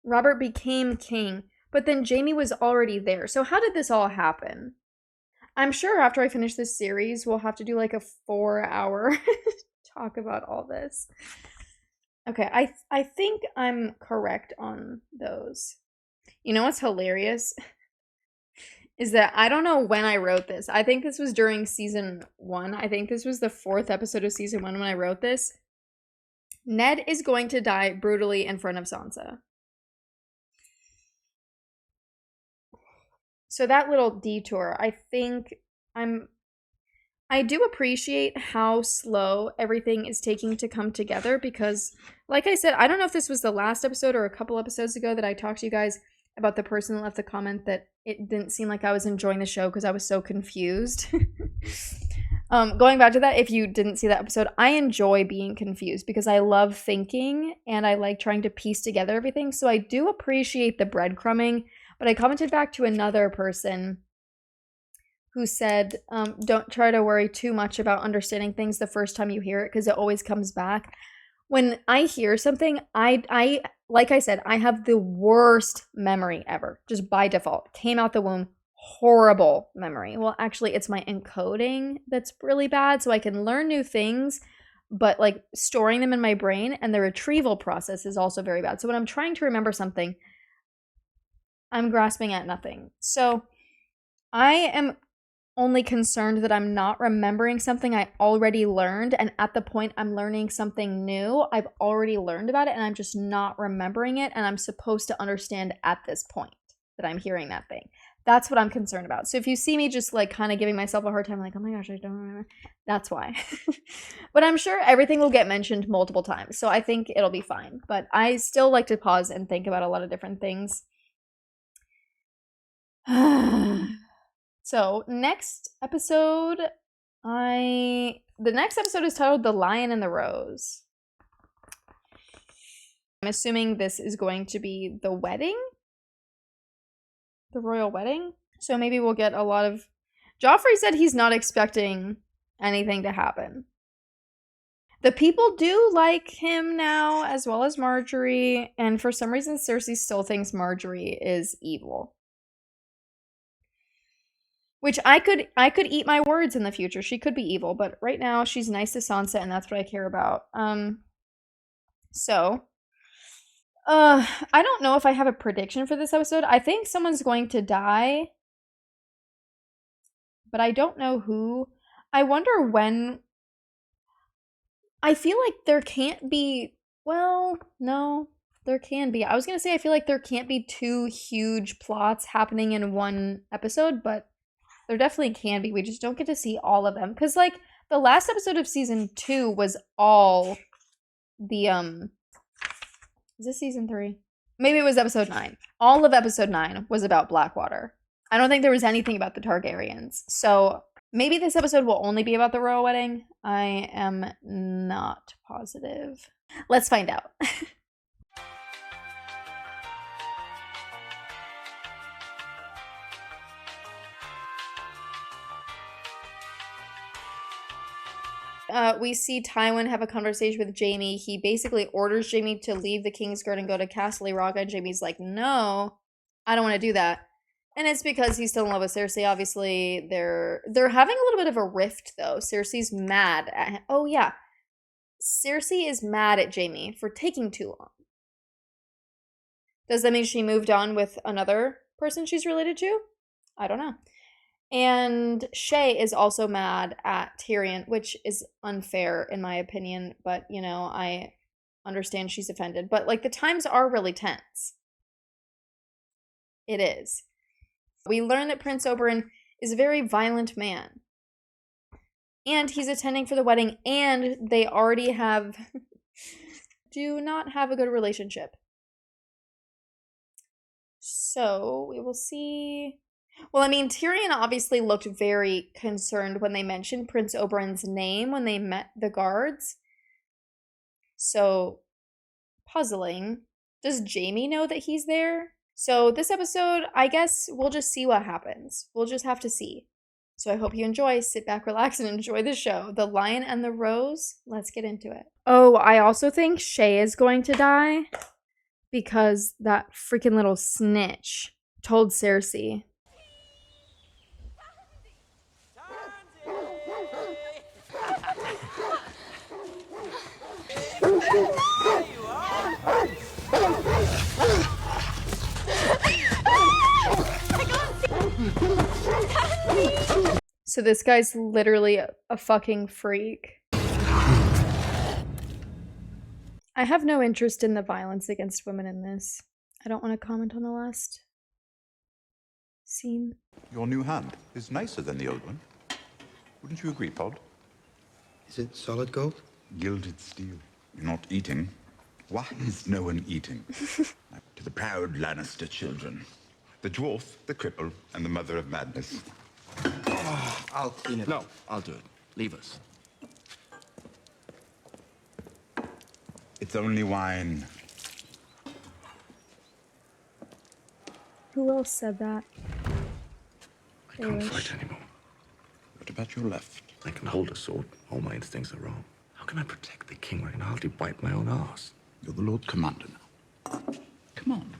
Robert became king, but then Jaime was already there. So how did this all happen? I'm sure after I finish this series, we'll have to do like a 4-hour talk about all this. Okay, I think I'm correct on those. You know what's hilarious? Is that I don't know when I wrote this. I think this was during season 1. I think this was the 4th episode of season 1 when I wrote this. Ned is going to die brutally in front of Sansa. So that little detour, I think I do appreciate how slow everything is taking to come together because, like I said, I don't know if this was the last episode or a couple episodes ago that I talked to you guys about the person that left the comment that it didn't seem like I was enjoying the show because I was so confused. Going back to that, if you didn't see that episode, I enjoy being confused because I love thinking and I like trying to piece together everything. So I do appreciate the breadcrumbing, but I commented back to another person who said, don't try to worry too much about understanding things the first time you hear it because it always comes back. When I hear something, I like I said, I have the worst memory ever, just by default. Came out the womb, horrible memory. Well, actually, it's my encoding that's really bad, so I can learn new things, but like storing them in my brain and the retrieval process is also very bad. So when I'm trying to remember something, I'm grasping at nothing. So I am only concerned that I'm not remembering something I already learned, and at the point I'm learning something new, I've already learned about it and I'm just not remembering it, and I'm supposed to understand at this point that I'm hearing that thing. That's what I'm concerned about. So if you see me just like kind of giving myself a hard time, like, oh my gosh, I don't remember, that's why. But I'm sure everything will get mentioned multiple times, so I think it'll be fine. But I still like to pause and think about a lot of different things. So next episode, the next episode is titled The Lion and the Rose. I'm assuming this is going to be the wedding? The royal wedding? So maybe we'll get a lot of... Joffrey said he's not expecting anything to happen. The people do like him now, as well as Marjorie, and for some reason Cersei still thinks Marjorie is evil. Which I could eat my words in the future. She could be evil, but right now she's nice to Sansa, and that's what I care about. I don't know if I have a prediction for this episode. I think someone's going to die, but I don't know who. I wonder when. I feel like there can't be. Well, no. There can be. I was gonna say I feel like there can't be two huge plots happening in one episode, but there definitely can be. We just don't get to see all of them. Cause like the last episode of season 2 was all the is this season 3? Maybe it was episode 9. All of episode 9 was about Blackwater. I don't think there was anything about the Targaryens. So maybe this episode will only be about the royal wedding. I am not positive. Let's find out. We see Tywin have a conversation with Jaime. He basically orders Jaime to leave the Kingsguard and go to Castle Lyraga. And Jaime's like, no, I don't want to do that. And it's because he's still in love with Cersei. Obviously, they're having a little bit of a rift, though. Cersei's mad at him. Oh, yeah. Cersei is mad at Jaime for taking too long. Does that mean she moved on with another person she's related to? I don't know. And Shay is also mad at Tyrion, which is unfair in my opinion, but you know, I understand she's offended. But like the times are really tense. It is. We learn that Prince Oberyn is a very violent man. And he's attending for the wedding, and they already do not have a good relationship. So we will see. Well, I mean, Tyrion obviously looked very concerned when they mentioned Prince Oberyn's name when they met the guards. So, puzzling. Does Jaime know that he's there? So, this episode, I guess we'll just see what happens. We'll just have to see. So, I hope you enjoy. Sit back, relax, and enjoy the show. The Lion and the Rose. Let's get into it. Oh, I also think Shay is going to die because that freaking little snitch told Cersei. So this guy's literally a fucking freak. I have no interest in the violence against women in this. I don't want to comment on the last scene. Your new hand is nicer than the old one. Wouldn't you agree, Pod? Is it solid gold? Gilded steel. You're not eating. Why is no one eating? To the proud Lannister children. The dwarf, the cripple, and the mother of madness. Oh, I'll clean it. No, I'll do it. Leave us. It's only wine. Who else said that? I can't fight anymore. What about your left? I can hold a sword. All my instincts are wrong. How can I protect the king when I can hardly wipe my own arse? You're the Lord Commander now. Come on.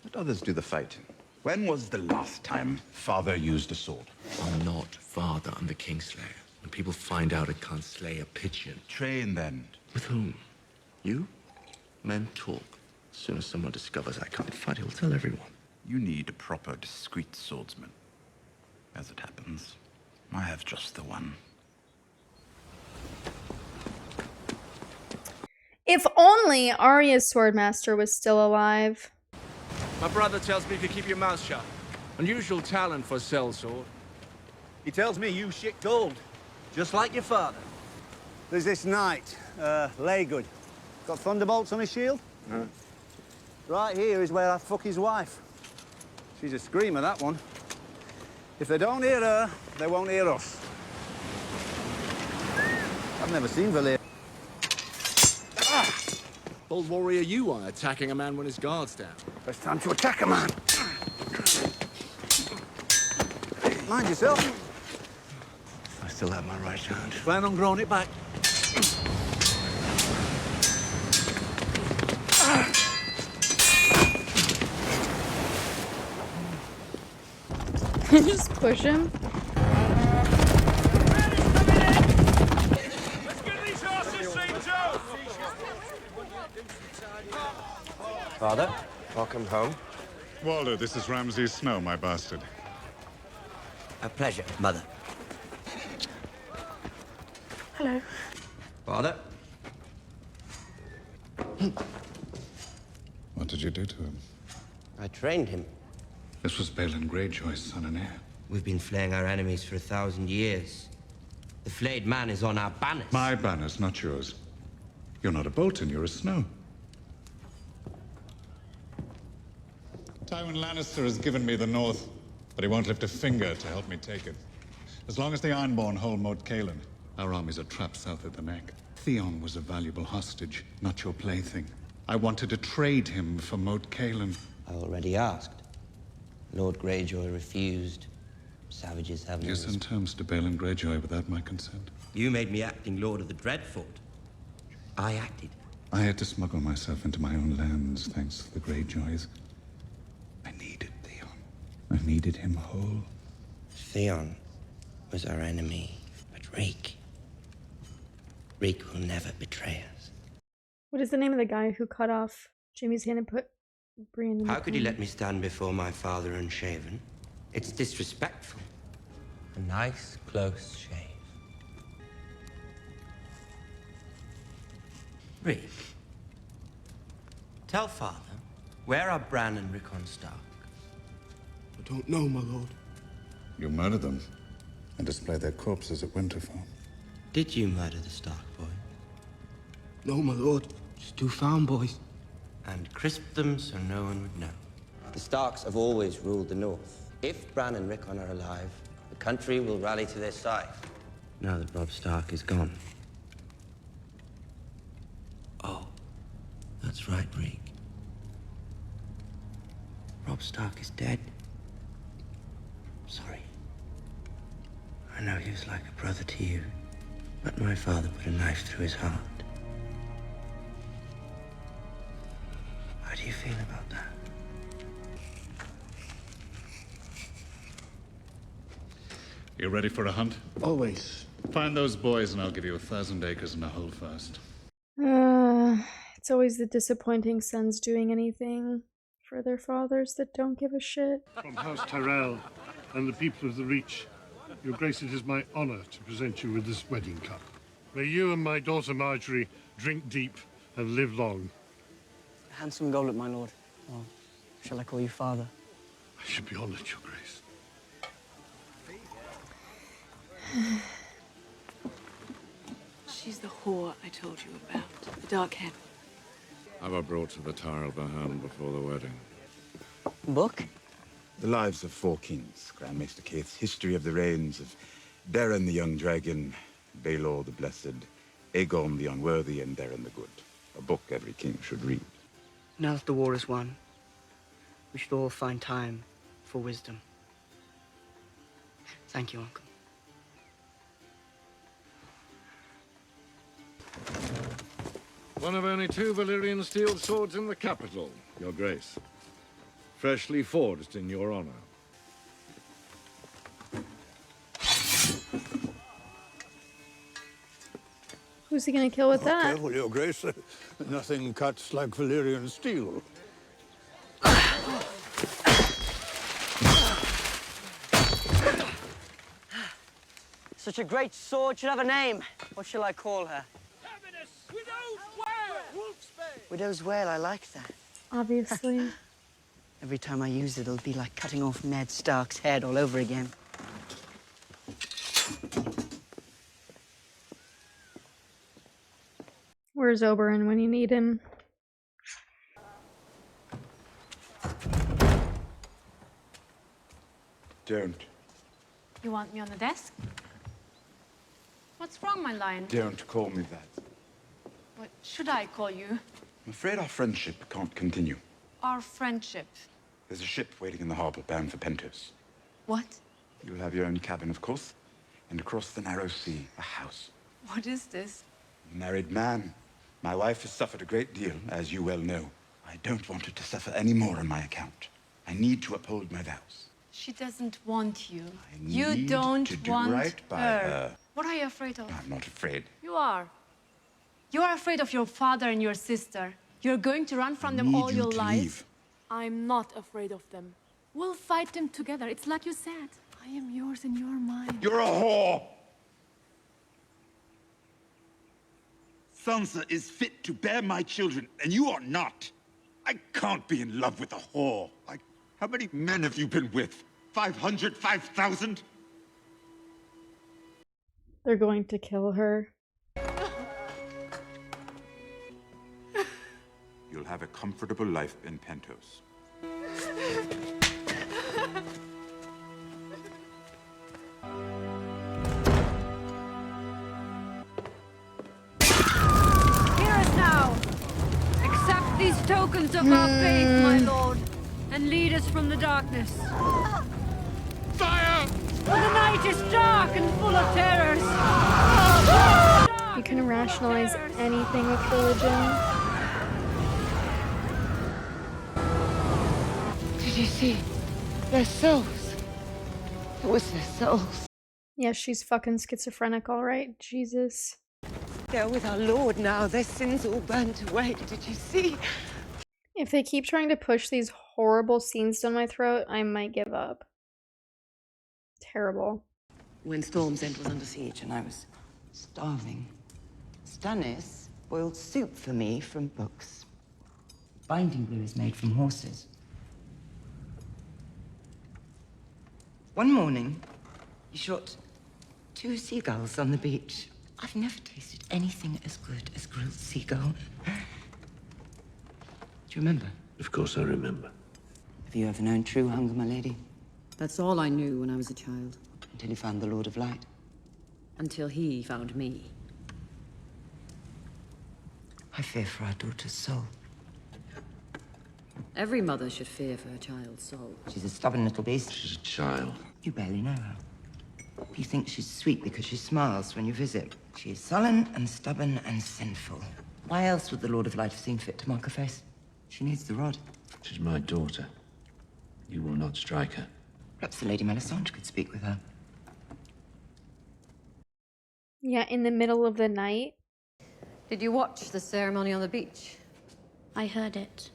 Let others do the fighting. When was the last time Father used a sword? I'm not Father. I'm the Kingslayer. When people find out I can't slay a pigeon. Train then. With whom? You? Men talk. As soon as someone discovers I can't fight, he'll tell everyone. You need a proper, discreet swordsman. As it happens, I have just the one. If only Arya's swordmaster was still alive. My brother tells me to keep your mouth shut. Unusual talent for sellsword. He tells me you shit gold, just like your father. There's this knight, Laygood. Got thunderbolts on his shield? No. Right here is where I fuck his wife. She's a screamer, that one. If they don't hear her, they won't hear us. I've never seen Valyria. Bold warrior you are, attacking a man when his guard's down. It's time to attack a man. Mind yourself. I still have my right hand. Plan on growing it back. Just push him. Father, welcome home. Waldo, this is Ramsay Snow, my bastard. A pleasure, Mother. Hello. Father. What did you do to him? I trained him. This was Balin Greyjoy's son and heir. We've been flaying our enemies for 1,000 years. The flayed man is on our banners. My banners, not yours. You're not a Bolton, you're a Snow. Tywin Lannister has given me the North, but he won't lift a finger to help me take it. As long as the Ironborn hold Moat Cailin, our armies are trapped south of the neck. Theon was a valuable hostage, not your plaything. I wanted to trade him for Moat Cailin. I already asked. Lord Greyjoy refused. Savages have no... You sent terms to Balin Greyjoy without my consent. You made me acting Lord of the Dreadfort. I acted. I had to smuggle myself into my own lands, thanks to the Greyjoys. I needed Theon. I needed him whole. Theon was our enemy, but Reek will never betray us. What is the name of the guy who cut off Jaime's hand and put Brienne in the How could he tomb? let me stand before my father unshaven? It's disrespectful. A nice, close shave. Reek, tell father, where are Bran and Rickon Stark? I don't know, my lord. You murdered them and displayed their corpses at Winterfell. Did you murder the Stark boys? No, my lord. Just 2 farm boys. And crisped them so no one would know. The Starks have always ruled the North. If Bran and Rickon are alive, the country will rally to their side. Now that Robb Stark is gone. Oh, that's right, Reek. Robb Stark is dead. Sorry. I know he was like a brother to you, but my father put a knife through his heart. How do you feel about that? You ready for a hunt? Always. Find those boys and I'll give you 1,000 acres and a hold fast. It's always the disappointing sons doing anything for their fathers that don't give a shit. From House Tyrell and the people of the Reach, Your Grace, it is my honor to present you with this wedding cup. May you and my daughter Marjorie drink deep and live long. A handsome goblet, my lord. Or shall I call you father? I should be honored, Your Grace. She's the whore I told you about. The dark hen. I were brought to the Tower of the Hound before the wedding. Book? The Lives of 4 Kings, Grand Maester Keith's history of the reigns of Beren the Young Dragon, Baelor the Blessed, Aegon the Unworthy, and Beren the Good. A book every king should read. Now that the war is won, we should all find time for wisdom. Thank you, Uncle. One of only 2 Valyrian steel swords in the capital, Your Grace. Freshly forged in your honor. Who's he gonna kill with that? Careful, Your Grace. Nothing cuts like Valyrian steel. Such a great sword should have a name. What shall I call her? Widow's Wail, I like that. Obviously. Every time I use it, it'll be like cutting off Ned Stark's head all over again. Where's Oberyn when you need him? Don't. You want me on the desk? What's wrong, my lion? Don't call me that. What should I call you? I'm afraid our friendship can't continue. Our friendship. There's a ship waiting in the harbor bound for Pentos. What? You'll have your own cabin, of course, and across the narrow sea, a house. What is this? Married man. My wife has suffered a great deal, as you well know. I don't want her to suffer any more on my account. I need to uphold my vows. She doesn't want you. You You don't to do want right by her. What are you afraid of? I'm not afraid. You are. You are afraid of your father and your sister. You're going to run from them need all you your to life. leave. I'm not afraid of them. We'll fight them together. It's like you said. I am yours and you're mine. You're a whore! Sansa is fit to bear my children, and you are not. I can't be in love with a whore. How many men have you been with? 500, 5,000? They're going to kill her. You'll have a comfortable life in Pentos. Hear us now! Accept these tokens of our faith, my lord, and lead us from the darkness. Fire! For the night is dark and full of terrors. You can rationalize anything with religion. Did you see their souls? It was their souls. Yeah, she's fucking schizophrenic, alright. Jesus. They're with our Lord now. Their sins all burnt away. Did you see? If they keep trying to push these horrible scenes down my throat, I might give up. Terrible. When Storm's End was under siege and I was starving, Stannis boiled soup for me from books. Binding glue is made from horses. One morning, he shot 2 seagulls on the beach. I've never tasted anything as good as grilled seagull. Do you remember? Of course I remember. Have you ever known true hunger, my lady? That's all I knew when I was a child. Until you found the Lord of Light. Until he found me. I fear for our daughter's soul. Every mother should fear for her child's soul. She's a stubborn little beast. She's a child. You barely know her. You think she's sweet because she smiles when you visit. She is sullen and stubborn and sinful. Why else would the Lord of Light have seen fit to mark her face? She needs the rod. She's my daughter. You will not strike her. Perhaps the Lady Melisandre could speak with her. Yeah, in the middle of the night. Did you watch the ceremony on the beach? I heard it.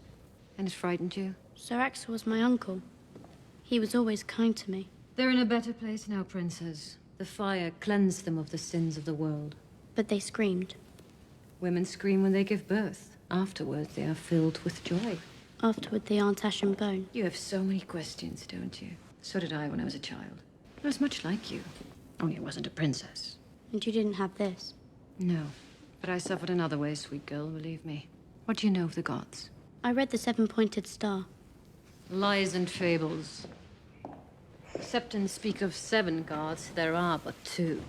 And it frightened you? Sir Axel was my uncle. He was always kind to me. They're in a better place now, princess. The fire cleansed them of the sins of the world. But they screamed. Women scream when they give birth. Afterwards, they are filled with joy. Afterward, they aren't ash and bone. You have so many questions, don't you? So did I when I was a child. I was much like you. Only I wasn't a princess. And you didn't have this? No. But I suffered in other ways, sweet girl, believe me. What do you know of the gods? I read the 7-pointed star. Lies and fables. Septons speak of 7 gods. There are but 2.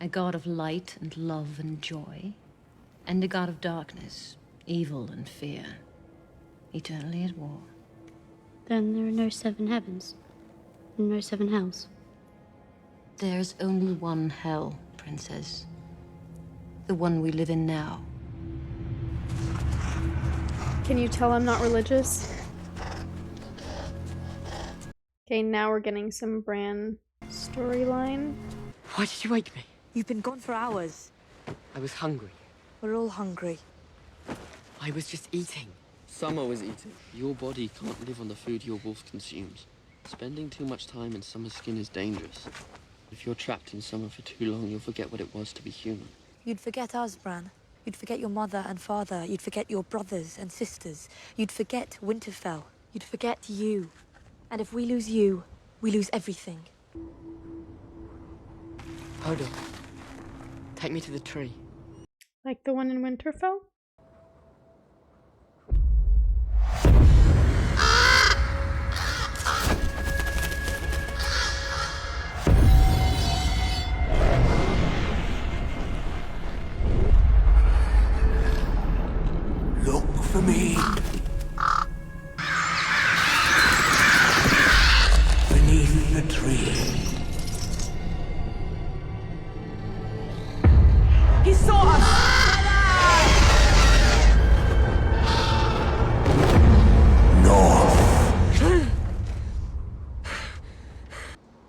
A god of light and love and joy, and a god of darkness, evil and fear, eternally at war. Then there are no 7 heavens, and no 7 hells. There's only one hell, princess. The one we live in now. Can you tell I'm not religious? Okay, now we're getting some Bran storyline. Why did you wake me? You've been gone for hours. I was hungry. We're all hungry. I was just eating. Summer was eating. Your body can't live on the food your wolf consumes. Spending too much time in Summer's skin is dangerous. If you're trapped in Summer for too long, you'll forget what it was to be human. You'd forget us, Bran. You'd forget your mother and father. You'd forget your brothers and sisters. You'd forget Winterfell. You'd forget you. And if we lose you, we lose everything. Hold on. Take me to the tree. Like the one in Winterfell? Look for me. Beneath the tree. He saw us!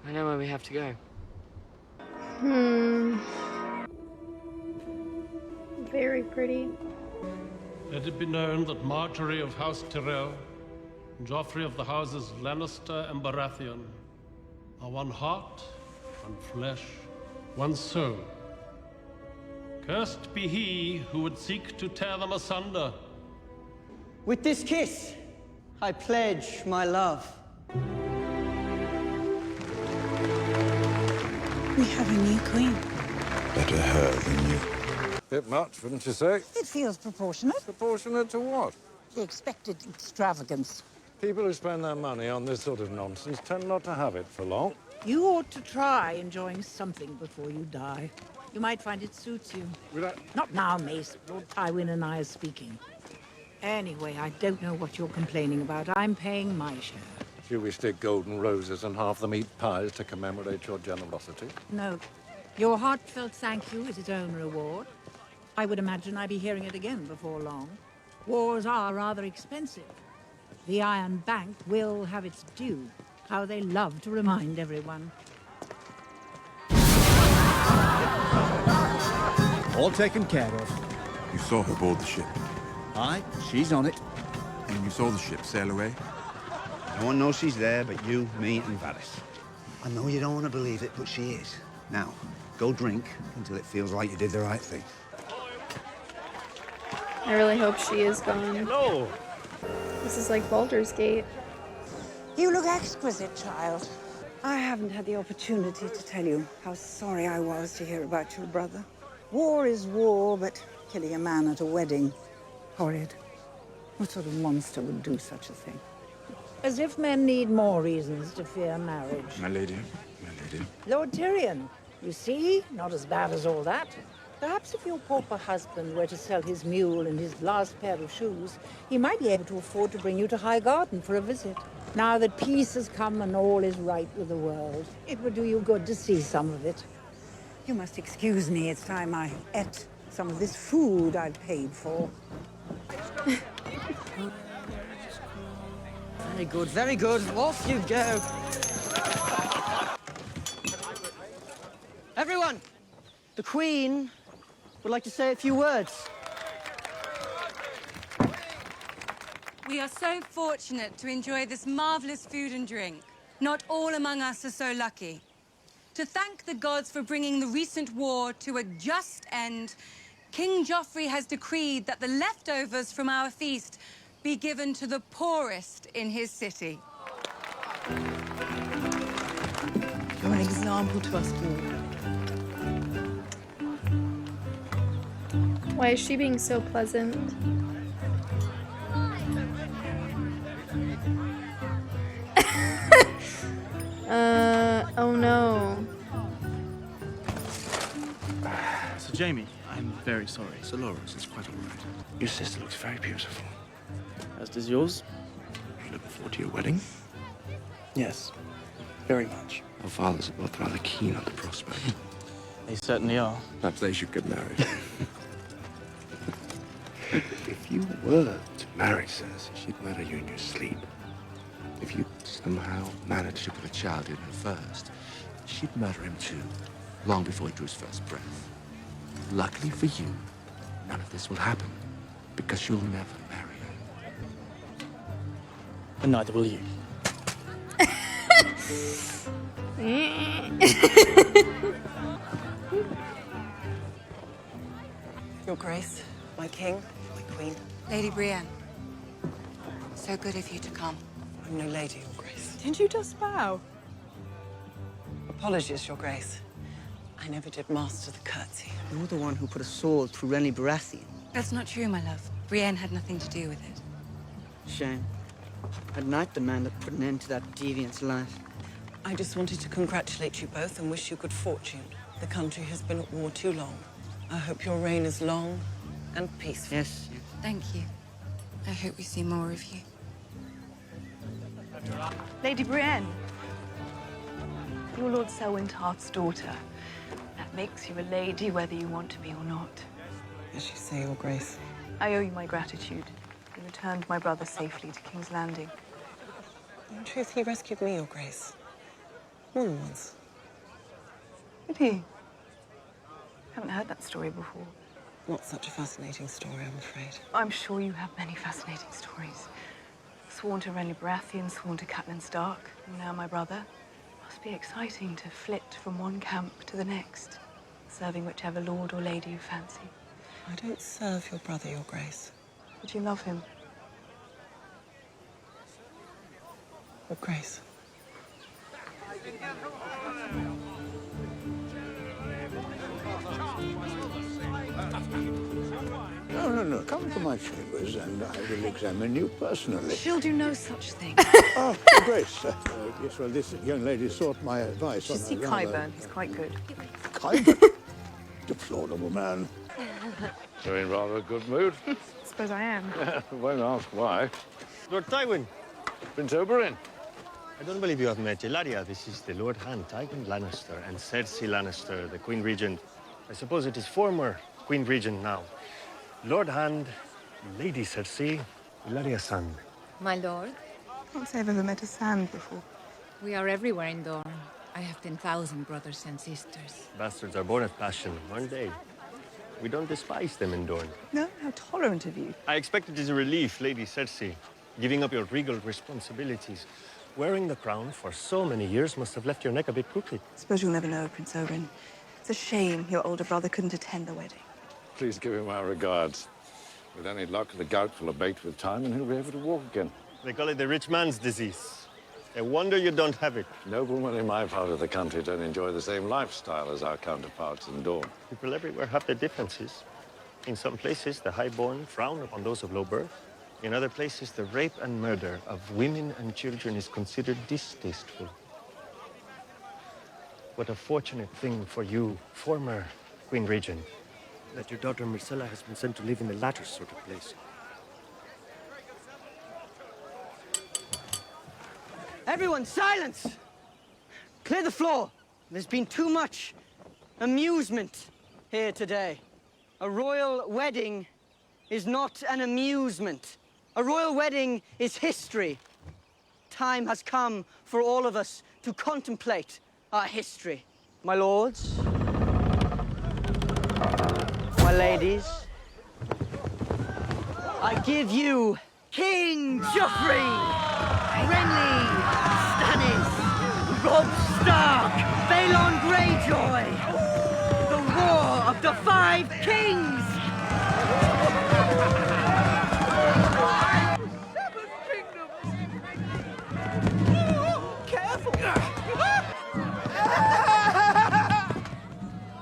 I know where we have to go. Very pretty. Let it be known that Marjorie of House Tyrell and Joffrey of the houses Lannister and Baratheon are one heart, one flesh, one soul. Cursed be he who would seek to tear them asunder. With this kiss, I pledge my love. We have a new queen. Better her than you. Bit much, wouldn't you say? It feels proportionate. Proportionate to what? The expected extravagance. People who spend their money on this sort of nonsense tend not to have it for long. You ought to try enjoying something before you die. You might find it suits you. Not now, Mace. Lord Tywin and I are speaking. Anyway, I don't know what you're complaining about. I'm paying my share. Should we stick golden roses and half the meat pies to commemorate your generosity? No. Your heartfelt thank you is its own reward. I would imagine I'd be hearing it again before long. Wars are rather expensive. The Iron Bank will have its due. How they love to remind everyone. All taken care of. You saw her board the ship. Aye, she's on it. And you saw the ship sail away? No one knows she's there but you, me, and Varys. I know you don't want to believe it, but she is. Now, go drink until it feels like you did the right thing. I really hope she is gone. Hello. This is like Baldur's Gate. You look exquisite, child. I haven't had the opportunity to tell you how sorry I was to hear about your brother. War is war, but killing a man at a wedding, horrid. What sort of monster would do such a thing? As if men need more reasons to fear marriage. My lady, my lady. Lord Tyrion, you see, not as bad as all that. Perhaps if your pauper husband were to sell his mule and his last pair of shoes, he might be able to afford to bring you to High Garden for a visit. Now that peace has come and all is right with the world, it would do you good to see some of it. You must excuse me, it's time I ate some of this food I've paid for. Very good, very good. Off you go. Everyone, the Queen would like to say a few words. We are so fortunate to enjoy this marvelous food and drink. Not all among us are so lucky. To thank the gods for bringing the recent war to a just end, King Joffrey has decreed that the leftovers from our feast be given to the poorest in his city. You're an example to us all. Why is she being so pleasant? Oh no. Sir Jamie, I'm very sorry. Sir Lawrence, it's quite all right. Your sister looks very beautiful. As does yours? You looking forward to your wedding? Yes, very much. Our fathers are both rather keen on the prospect. They certainly are. Perhaps they should get married. If you were to marry Cersei, she'd murder you in your sleep. If you somehow managed to put a child in her first, she'd murder him too, long before he drew his first breath. Luckily for you, none of this will happen, because you'll never marry her. And neither will you. Your Grace, my king, my queen. Lady Brienne, so good of you to come. I'm no lady, Your Grace. Didn't you just bow? Apologies, Your Grace. I never did master the curtsy. You're the one who put a sword through Renly Baratheon. That's not true, my love. Brienne had nothing to do with it. Shame. I'd knight the man that put an end to that deviant's life. I just wanted to congratulate you both and wish you good fortune. The country has been at war too long. I hope your reign is long and peaceful. Yes. Thank you. I hope we see more of you. Lady Brienne, you're Lord Selwyn Tarth's daughter. That makes you a lady whether you want to be or not. As you say, Your Grace. I owe you my gratitude. You returned my brother safely to King's Landing. In truth, he rescued me, Your Grace. More than once. Did he? Haven't heard that story before. Not such a fascinating story, I'm afraid. I'm sure you have many fascinating stories. Sworn to Renly Baratheon, sworn to Catelyn Stark, and now my brother. Must be exciting to flit from one camp to the next, serving whichever lord or lady you fancy. I don't serve your brother, Your Grace. But you love him. Your Grace. No. Come to my chambers and I will examine you personally. She'll do no such thing. Oh, Your Grace. Yes, well, this young lady sought my advice on Just see a rather... Kyburn. He's quite good. Kyburn? Deplorable man. You're in rather a good mood. Suppose I am. Won't ask why. Lord Tywin. Prince Oberyn. I don't believe you have met Ilaria. This is the Lord Hand, Tywin Lannister, and Cersei Lannister, the Queen Regent. I suppose it is former Queen Regent now. Lord Hand, Lady Cersei, Ilaria's son. My lord, I can't say I've ever met a sand before. we are everywhere in Dorne. I have 10,000 brothers and sisters. Bastards are born of passion, aren't they? We don't despise them in Dorne. No, how tolerant of you. I expect it is a relief, Lady Cersei, giving up your regal responsibilities. Wearing the crown for so many years must have left your neck a bit crooked. Suppose you'll never know, Prince Oberyn. It's a shame your older brother couldn't attend the wedding. Please give him our regards. With any luck, the gout will abate with time and he'll be able to walk again. They call it the rich man's disease. A wonder you don't have it. Noblemen in my part of the country don't enjoy the same lifestyle as our counterparts in Dorne. People everywhere have their differences. In some places, the highborn frown upon those of low birth. In other places, the rape and murder of women and children is considered distasteful. What a fortunate thing for you, former Queen Regent, that your daughter Myrcella has been sent to live in the latter sort of place. Everyone, silence! Clear the floor. There's been too much amusement here today. A royal wedding is not an amusement. A royal wedding is history. Time has come for all of us to contemplate our history. My lords, my ladies, I give you King Joffrey, Renly, Stannis, Robb Stark, Balon Greyjoy, the War of the Five Kings! Careful!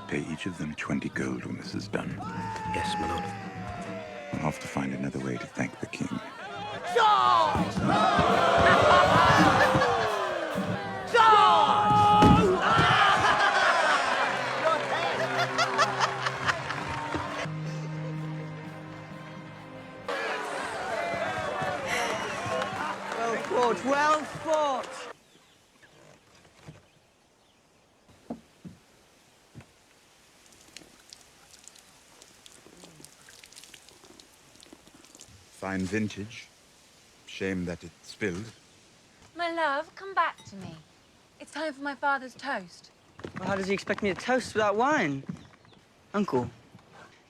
Pay each of them 20 gold when this is done. Yes, my lord. I'll have to find another way to thank the king. George! Well fought, well fought. Fine vintage. Shame that it spilled. My love, come back to me. It's time for my father's toast. Well, how does he expect me to toast without wine? Uncle,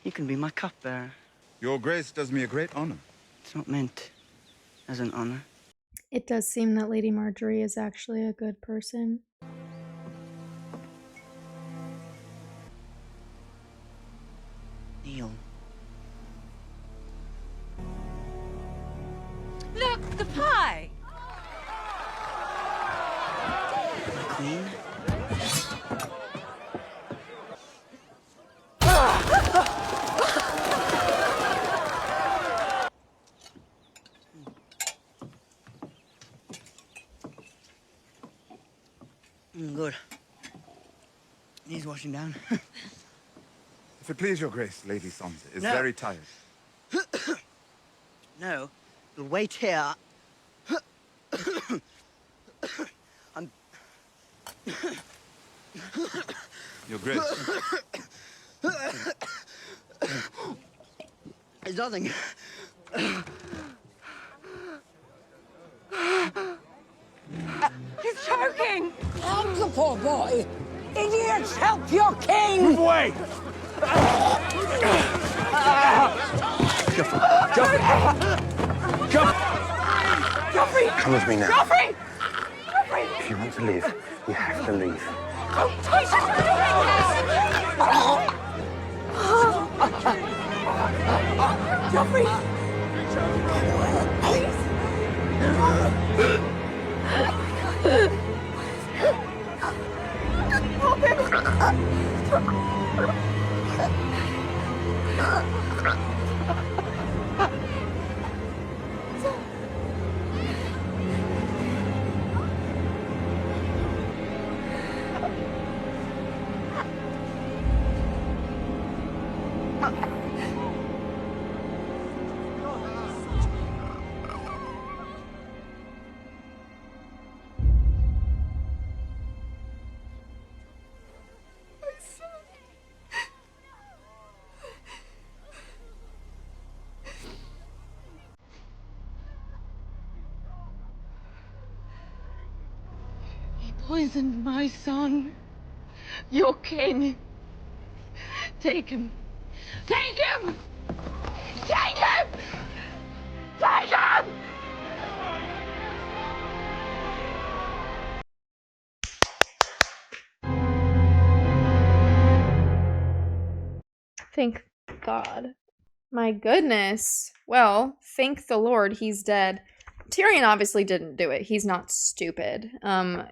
you can be my cupbearer. Your Grace does me a great honor. It's not meant as an honor. It does seem that Lady Marjorie is actually a good person. Kneel. Look, the pie! Queen? Good. Needs washing down. If it please your Grace, Lady Sansa is No. very tired. No, you'll wait here. I'm... Your Grace. There's nothing. He's choking! Help the poor boy! Idiots, help your king! Move away! Joffrey! Come with me now. Joffrey! If you want to leave, you have to leave. Don't touch Joffrey! Please! poisoned my son, your king. Take him. Take him! Take him! Take him! Thank God. My goodness. Well, thank the Lord he's dead. Tyrion obviously didn't do it. He's not stupid.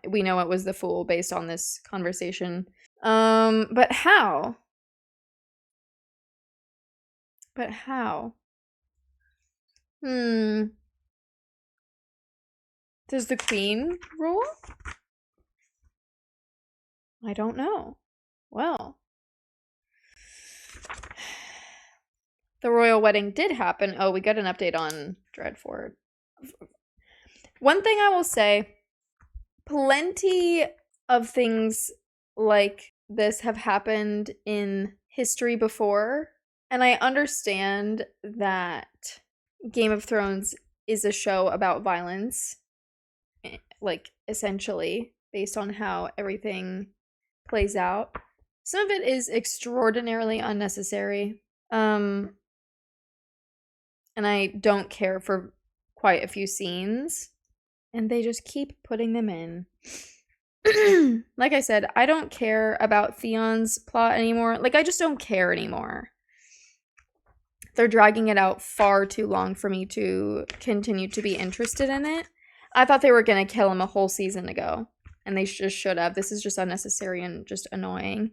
We know it was the fool based on this conversation. But how? But how? Does the queen rule? I don't know. Well. The royal wedding did happen. Oh, we got an update on Dreadfort. One thing I will say, plenty of things like this have happened in history before, and I understand that Game of Thrones is a show about violence, like, essentially, based on how everything plays out. Some of it is extraordinarily unnecessary, and I don't care for quite a few scenes, and they just keep putting them in. Like I said, I don't care about Theon's plot anymore. Like, I just don't care anymore. They're dragging it out far too long for me to continue to be interested in it. I thought they were going to kill him a whole season ago, and they just should have. This is just unnecessary and just annoying.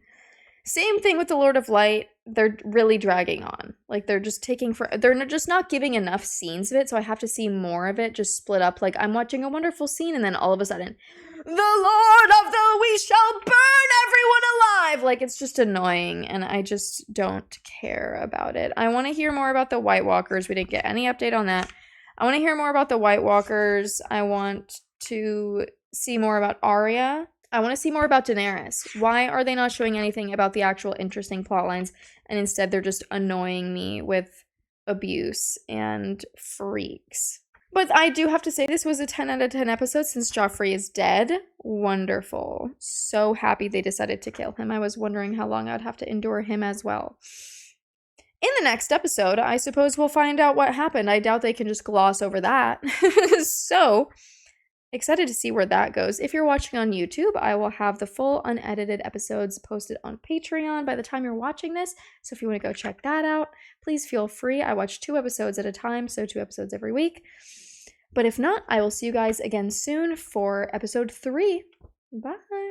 Same thing with the Lord of Light. They're really dragging on. Like, they're just taking they're just not giving enough scenes of it, so I have to see more of it just split up. Like, I'm watching a wonderful scene, and then all of a sudden, the Lord of the We shall burn everyone alive! Like, it's just annoying, and I just don't care about it. I want to hear more about the White Walkers. We didn't get any update on that. I want to hear more about the White Walkers. I want to see more about Arya. I want to see more about Daenerys. Why are they not showing anything about the actual interesting plot lines, and instead they're just annoying me with abuse and freaks? But I do have to say, this was a 10 out of 10 episode since Joffrey is dead. Wonderful. So happy they decided to kill him. I was wondering how long I'd have to endure him as well. In the next episode, I suppose we'll find out what happened. I doubt they can just gloss over that. So, excited to see where that goes. If you're watching on YouTube, I will have the full unedited episodes posted on Patreon by the time you're watching this. So if you want to go check that out, please feel free. I watch 2 episodes at a time, so 2 episodes every week. But if not, I will see you guys again soon for episode 3. Bye.